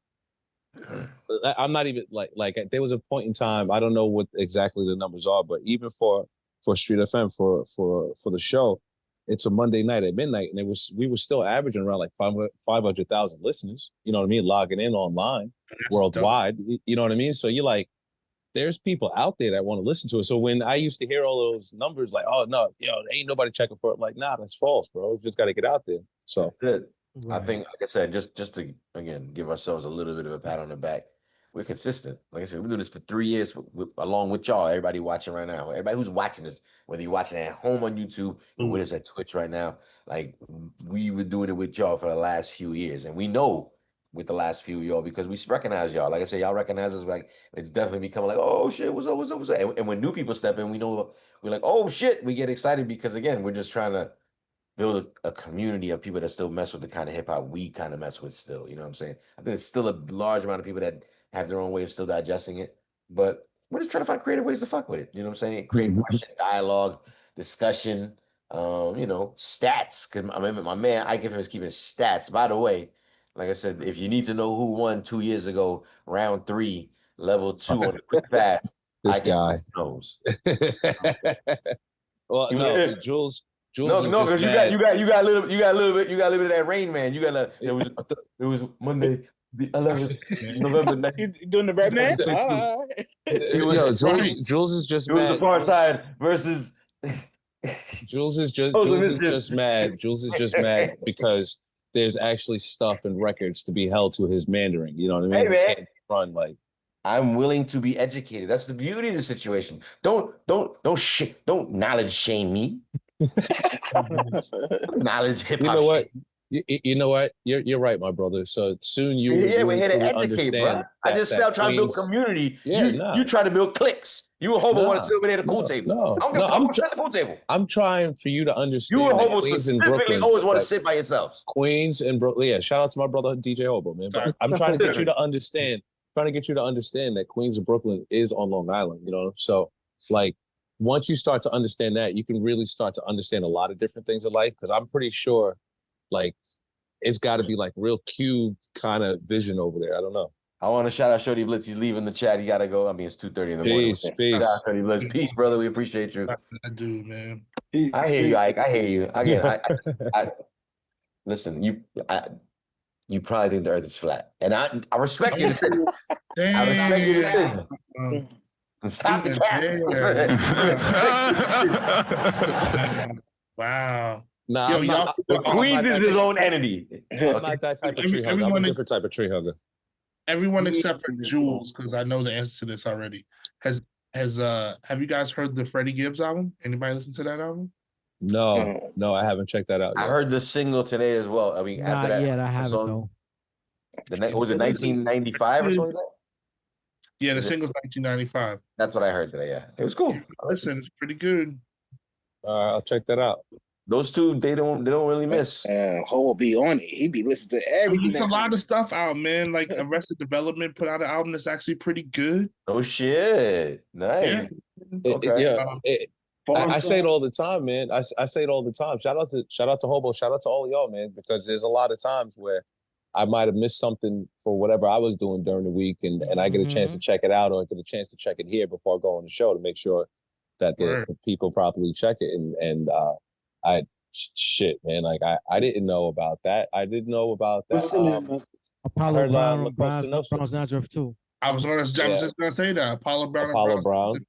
Speaker 2: I'm not even like there was a point in time, I don't know what exactly the numbers are, but even for Street FM for the show, it's a Monday night at midnight, and we were still averaging around like 500,000 listeners. You know what I mean? Logging in online worldwide. You know what I mean? So you're like, there's people out there that want to listen to it. So when I used to hear all those numbers, like, oh no, ain't nobody checking for it. Like, nah, that's false, bro. We just got to get out there. So
Speaker 1: good. Right. I think, like I said, just to again give ourselves a little bit of a pat on the back. We're consistent. Like I said, we do this for 3 years along with y'all. Everybody watching right now, everybody who's watching this, whether you're watching at home on YouTube or with us at Twitch right now, like we were doing it with y'all for the last few years, and we know with the last few y'all because we recognize y'all. Like I said, y'all recognize us. Like it's definitely becoming like, oh shit, what's up, what's up, what's up? And when new people step in, we know we're like, oh shit, we get excited because again, we're just trying to build a community of people that still mess with the kind of hip hop we kind of mess with still. You know what I'm saying? I think there's still a large amount of people that have their own way of still digesting it, but we're just trying to find creative ways to fuck with it. You know what I'm saying? Create question, dialogue, discussion, stats. Because my man Ike is keeping stats. By the way, like I said, if you need to know who won 2 years ago, round 3, level 2 on the quick fast,
Speaker 2: This
Speaker 1: Ike
Speaker 2: guy
Speaker 1: knows.
Speaker 2: Well, no, Jules
Speaker 1: No,
Speaker 2: is
Speaker 1: because
Speaker 2: just mad.
Speaker 1: you got a little bit of that Rain Man. You got it was Monday the 11th November 9th.
Speaker 8: You doing the Batman? All right.
Speaker 2: Jules is just
Speaker 1: It was the
Speaker 2: mad.
Speaker 1: far side versus
Speaker 2: Jules is
Speaker 1: Listen.
Speaker 2: just mad. Jules is just mad because there's actually stuff and records to be held to his Mandarin. You know what I mean?
Speaker 1: Hey, man.
Speaker 2: He can't run like
Speaker 1: I'm willing to be educated. That's the beauty of the situation. Don't knowledge shame me. Knowledge hip hop.
Speaker 2: You know what? You know what? You're right, my brother. So soon you will
Speaker 1: We're here to
Speaker 2: truly
Speaker 1: educate, bro. I just trying to build community.
Speaker 2: Yeah,
Speaker 1: you try to build cliques. You a hobo want to sit over there at the pool table.
Speaker 2: No,
Speaker 1: I don't give a fuck. I'm sit at the pool table.
Speaker 2: I'm trying for you to understand.
Speaker 1: You a hobo
Speaker 2: Queens and
Speaker 1: specifically
Speaker 2: Brooklyn,
Speaker 1: always want to sit by yourselves.
Speaker 2: Queens and Brooklyn. Yeah, shout out to my brother DJ Hobo, man. But I'm trying to get you to understand. Trying to get you to understand that Queens and Brooklyn is on Long Island. You know, so like once you start to understand that, you can really start to understand a lot of different things in life. Because I'm pretty sure, like, it's got to be like real cubed kind of vision over there. I don't know.
Speaker 1: I want to shout out Shorty Blitz. He's leaving the chat. He got to go. I mean, it's 2:30 in the morning.
Speaker 2: Peace.
Speaker 1: Shout out Shorty Blitz. Peace, brother. We appreciate you.
Speaker 7: I do, man.
Speaker 1: I hear you, Ike. I hear you. Again, I listen. You probably think the Earth is flat, and I respect your decision. I respect your decision. And stop the cap.
Speaker 7: Wow.
Speaker 2: Nah,
Speaker 1: Queens is his own entity.
Speaker 2: I'm not that type of tree hugger. I'm a different type of tree hugger.
Speaker 7: Everyone except for Jules, because I know the answer to this already. Have you guys heard the Freddie Gibbs album? Anybody listen to that album?
Speaker 2: No, I haven't checked that out yet.
Speaker 1: I heard the single today as well. I mean, after that,
Speaker 9: I haven't though.
Speaker 1: Was it 1995 or something like that?
Speaker 7: Yeah, the single's 1995.
Speaker 1: That's what I heard today. Yeah, it was cool.
Speaker 7: Listen, it's pretty good.
Speaker 2: I'll check that out.
Speaker 1: Those two, they don't really miss.
Speaker 8: Ho will be on it. He be listening to everything.
Speaker 7: There's a lot of stuff out, man. Like Arrested Development put out an album that's actually pretty good.
Speaker 1: Oh shit! Nice.
Speaker 2: I say it all the time, man. I say it all the time. Shout out to Hobo. Shout out to all of y'all, man. Because there's a lot of times where I might have missed something for whatever I was doing during the week, and I get a chance to check it out, or I get a chance to check it here before I go on the show to make sure that the people properly check it. And shit, man, like I didn't know about that. I didn't know about that.
Speaker 9: Apollo Brown's Nazareth too.
Speaker 7: I was just gonna say that Apollo Brown.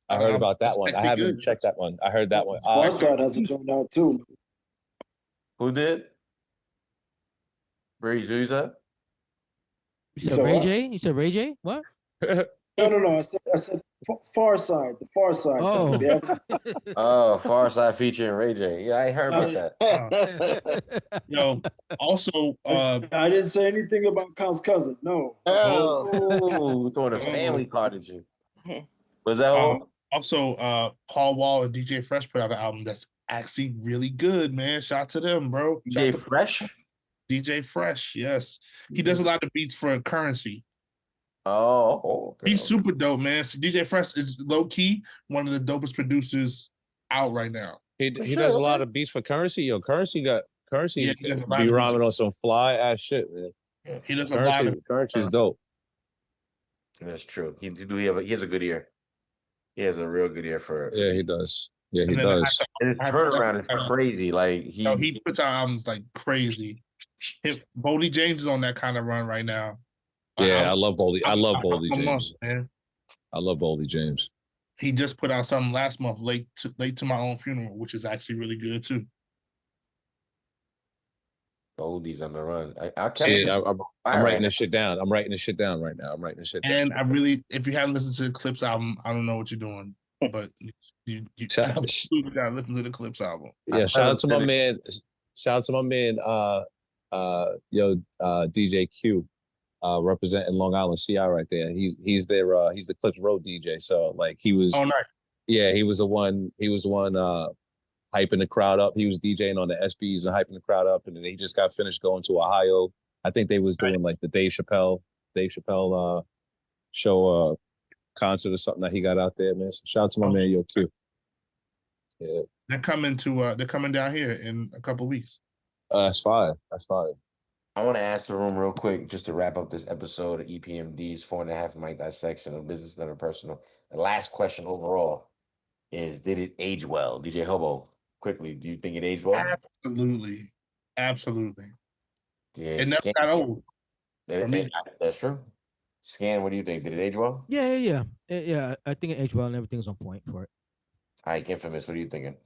Speaker 2: I heard about that one. I haven't checked that one. I heard that one.
Speaker 10: Farside hasn't come out too.
Speaker 1: Who did? Breeze, who's that?
Speaker 9: You said Ray J? You said Ray J? What?
Speaker 10: No. I said Far Side. The Far Side.
Speaker 9: Oh.
Speaker 1: Oh, Far Side featuring Ray J. Yeah, I heard about that.
Speaker 7: Yo, also,
Speaker 10: I didn't say anything about Kyle's cousin. No.
Speaker 1: Oh, throwing a family card at you. Was that all?
Speaker 7: Also, Paul Wall and DJ Fresh put out an album that's actually really good, man. Shout out to them, bro.
Speaker 1: DJ Fresh?
Speaker 7: DJ Fresh, yes. He does a lot of beats for Currency.
Speaker 1: Oh, okay.
Speaker 7: He's super dope, man. So DJ Fresh is low key one of the dopest producers out right now.
Speaker 2: He does a lot of beats for Currency. Yo, Currency be rhyming on some fly ass shit, man.
Speaker 7: Yeah, he does a lot of
Speaker 2: Currency's dope.
Speaker 1: That's true. He has a good ear. He has a real good ear for.
Speaker 2: Yeah, he does. Yeah, he does.
Speaker 1: And his turnaround is crazy. Like
Speaker 7: he puts out albums like crazy. Boldy James is on that kind of run right now.
Speaker 2: Yeah, I love Boldy. I love Boldy James.
Speaker 7: Man.
Speaker 2: I love Boldy James.
Speaker 7: He just put out something last month, late to my own funeral, which is actually really good too.
Speaker 1: Boldy's on the run.
Speaker 2: I'm writing this shit down. I'm writing this shit down right now.
Speaker 7: And I really, if you haven't listened to the Clips album, I don't know what you're doing, but you gotta listen to the Clips album.
Speaker 2: Yeah, shout out to my man. Shout out to my man. DJ Q. Representing Long Island CI right there. He's he's the Clips Road DJ. So like he was Yeah, he was the one hyping the crowd up. He was DJing on the SBs and hyping the crowd up, and then he just got finished going to Ohio. I think they was doing like the Dave Chappelle show concert or something that he got out there, man. So shout out to my man Yo Q. Yeah.
Speaker 7: they're coming down here in a couple weeks.
Speaker 2: That's fire. That's fire.
Speaker 1: I want to ask the room real quick, just to wrap up this episode of EPMD's 4.5 mic dissection of business never personal. The last question overall is: did it age well? DJ Hobo, quickly, do you think it aged well?
Speaker 7: Absolutely.
Speaker 1: Yeah,
Speaker 7: It never got old. For me.
Speaker 1: That's true. Scan, what do you think? Did it age well?
Speaker 9: Yeah. I think it aged well and everything's on point for it.
Speaker 1: All right, Infamous, what are you thinking?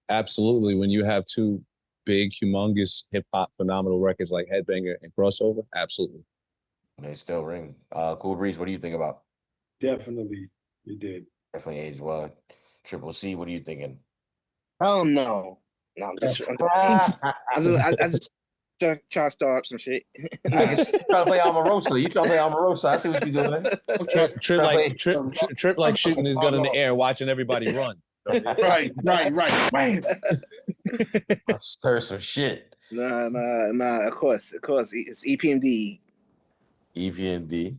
Speaker 2: Absolutely. When you have two big, humongous hip hop phenomenal records like Headbanger and Crossover, absolutely.
Speaker 1: They still ring. Cool Breeze, what do you think about?
Speaker 10: Definitely, it did.
Speaker 1: Definitely aged well. Triple C, what are you thinking?
Speaker 8: Oh no, I'm just try to start up some shit.
Speaker 1: You trying to play Omarosa? You trying to play Omarosa? I see what you doing.
Speaker 2: Trip like shooting his gun in the air, watching everybody run.
Speaker 7: Right.
Speaker 1: Stir some shit.
Speaker 8: Nah. Of course, it's EPMD.
Speaker 1: EPMD.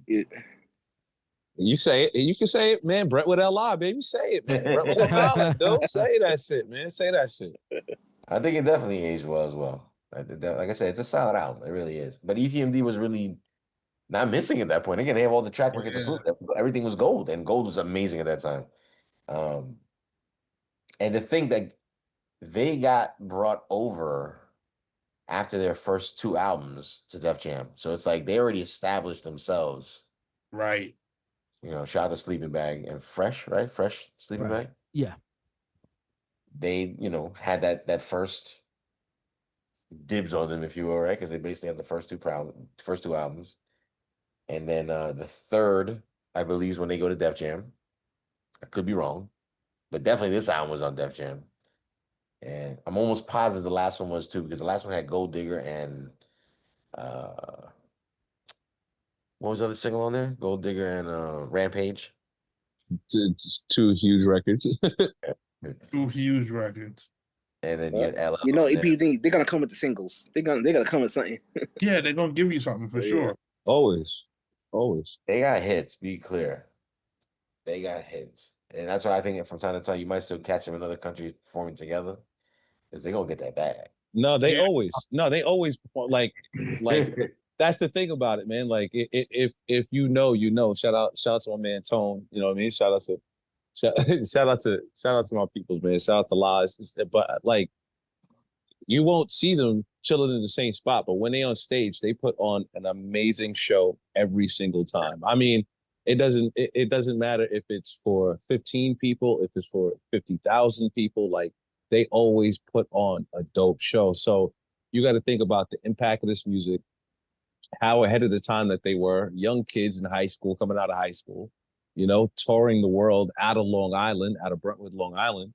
Speaker 2: You say it. You can say it, man. Brentwood LI, baby. Say it, man. Brentwood LI, dude. Say that shit, man. Say that shit.
Speaker 1: I think it definitely aged well as well. Like I said, it's a solid album. It really is. But EPMD was really not missing at that point. Again, they have all the track records to prove that everything was gold, and gold was amazing at that time. And to think that they got brought over after their first two albums to Def Jam. So it's like they already established themselves.
Speaker 7: Right.
Speaker 1: You know, shout out to Sleeping Bag and Fresh, right? Fresh Sleeping Bag.
Speaker 9: Yeah.
Speaker 1: They, had that first dibs on them, if you will, right? Because they basically had the first two albums. And then the third, I believe, is when they go to Def Jam. I could be wrong. But definitely this album was on Def Jam. And I'm almost positive the last one was too, because the last one had Gold Digger and what was the other single on there? Gold Digger and Rampage.
Speaker 2: Two huge records.
Speaker 7: Two huge records.
Speaker 1: And then you had LL.
Speaker 8: EPMD, they're gonna come with the singles. They're gonna come with something.
Speaker 7: Yeah, they're gonna give you something for sure.
Speaker 2: Always.
Speaker 1: They got hits, be clear. They got hits. And that's why I think from time to time you might still catch them in other countries performing together. Because they're gonna get that bag.
Speaker 2: No, they always perform like that's the thing about it, man. Like if you know. Shout out to my man Tone. You know what I mean? Shout out to my peoples, man. Shout out to Lies. But like you won't see them chilling in the same spot, but when they on stage, they put on an amazing show every single time. I mean, it doesn't matter if it's for 15 people, if it's for 50,000 people, like they always put on a dope show. So you got to think about the impact of this music, how ahead of the time that they were, young kids in high school, coming out of high school, touring the world out of Brentwood, Long Island.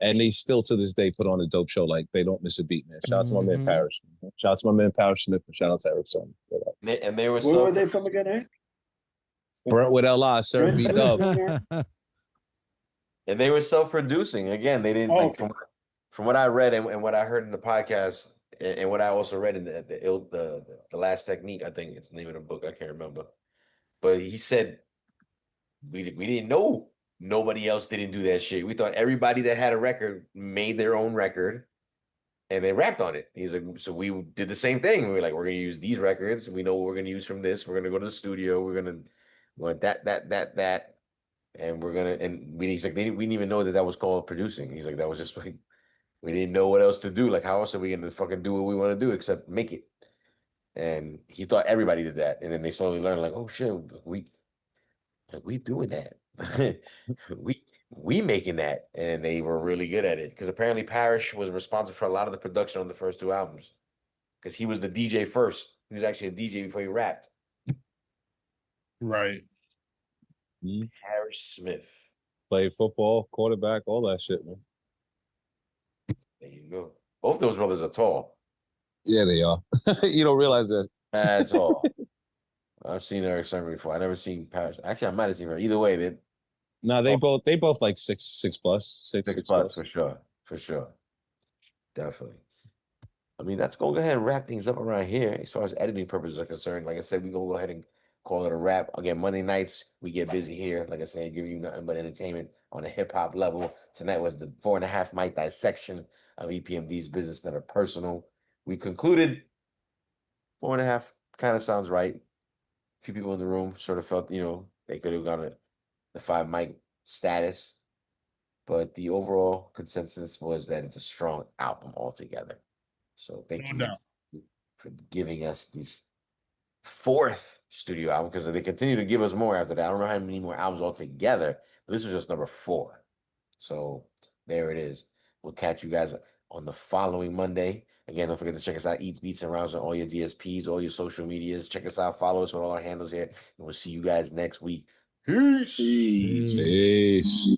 Speaker 2: And they still to this day put on a dope show. Like they don't miss a beat, man. Shout out to my man Parrish. Shout out to my man Parrish Smith, and shout out to Eric Son.
Speaker 1: And they were
Speaker 10: Where were they from again, eh?
Speaker 2: Brentwood LI, sir, B Dub.
Speaker 1: And they were self-producing. Again, they didn't from what I read and what I heard in the podcast, and what I also read in the Last Technique, I think it's the name of the book. I can't remember. But he said we didn't know nobody else didn't do that shit. We thought everybody that had a record made their own record and they rapped on it. He's like, so we did the same thing. We were like, we're gonna use these records. We know what we're gonna use from this. We're gonna go to the studio. We're gonna want that, and we're gonna. And he's like, we didn't even know that was called producing. He's like, that was just like we didn't know what else to do. Like, how else are we gonna fucking do what we want to do except make it? And he thought everybody did that, and then they slowly learned, like, oh shit, we doing that. we making that, and they were really good at it because apparently Parrish was responsible for a lot of the production on the first two albums because he was the DJ first. He was actually a DJ before he rapped.
Speaker 7: Right.
Speaker 1: Parrish Smith
Speaker 2: played football, quarterback, all that shit, man.
Speaker 1: There you go. Both those brothers are tall.
Speaker 2: Yeah, they are. You don't realize that.
Speaker 1: That's all. I've seen Eric Sermon before. I never seen Parrish. Actually, I might have seen her. Either way,
Speaker 2: they both like six plus
Speaker 1: for sure. Definitely. I mean, let's go ahead and wrap things up around here as far as editing purposes are concerned. Like I said, we're gonna go ahead and call it a wrap. Again, Monday nights, we get busy here. Like I said, giving you nothing but entertainment on a hip hop level. Tonight was the 4.5 mic dissection of EPMD's Business Never Personal. We concluded 4.5 kind of sounds right. A few people in the room sort of felt, they could have gone the 5 mic status. But the overall consensus was that it's a strong album altogether. So thank you for giving us this 4th studio album, because they continue to give us more after that. I don't know how many more albums altogether, but this was just number 4. So there it is. We'll catch you guys on the following Monday. Again, don't forget to check us out, Eats, Beats, and Rounds on all your DSPs, all your social medias. Check us out, follow us on all our handles here, and we'll see you guys next week. Peace.
Speaker 2: Peace.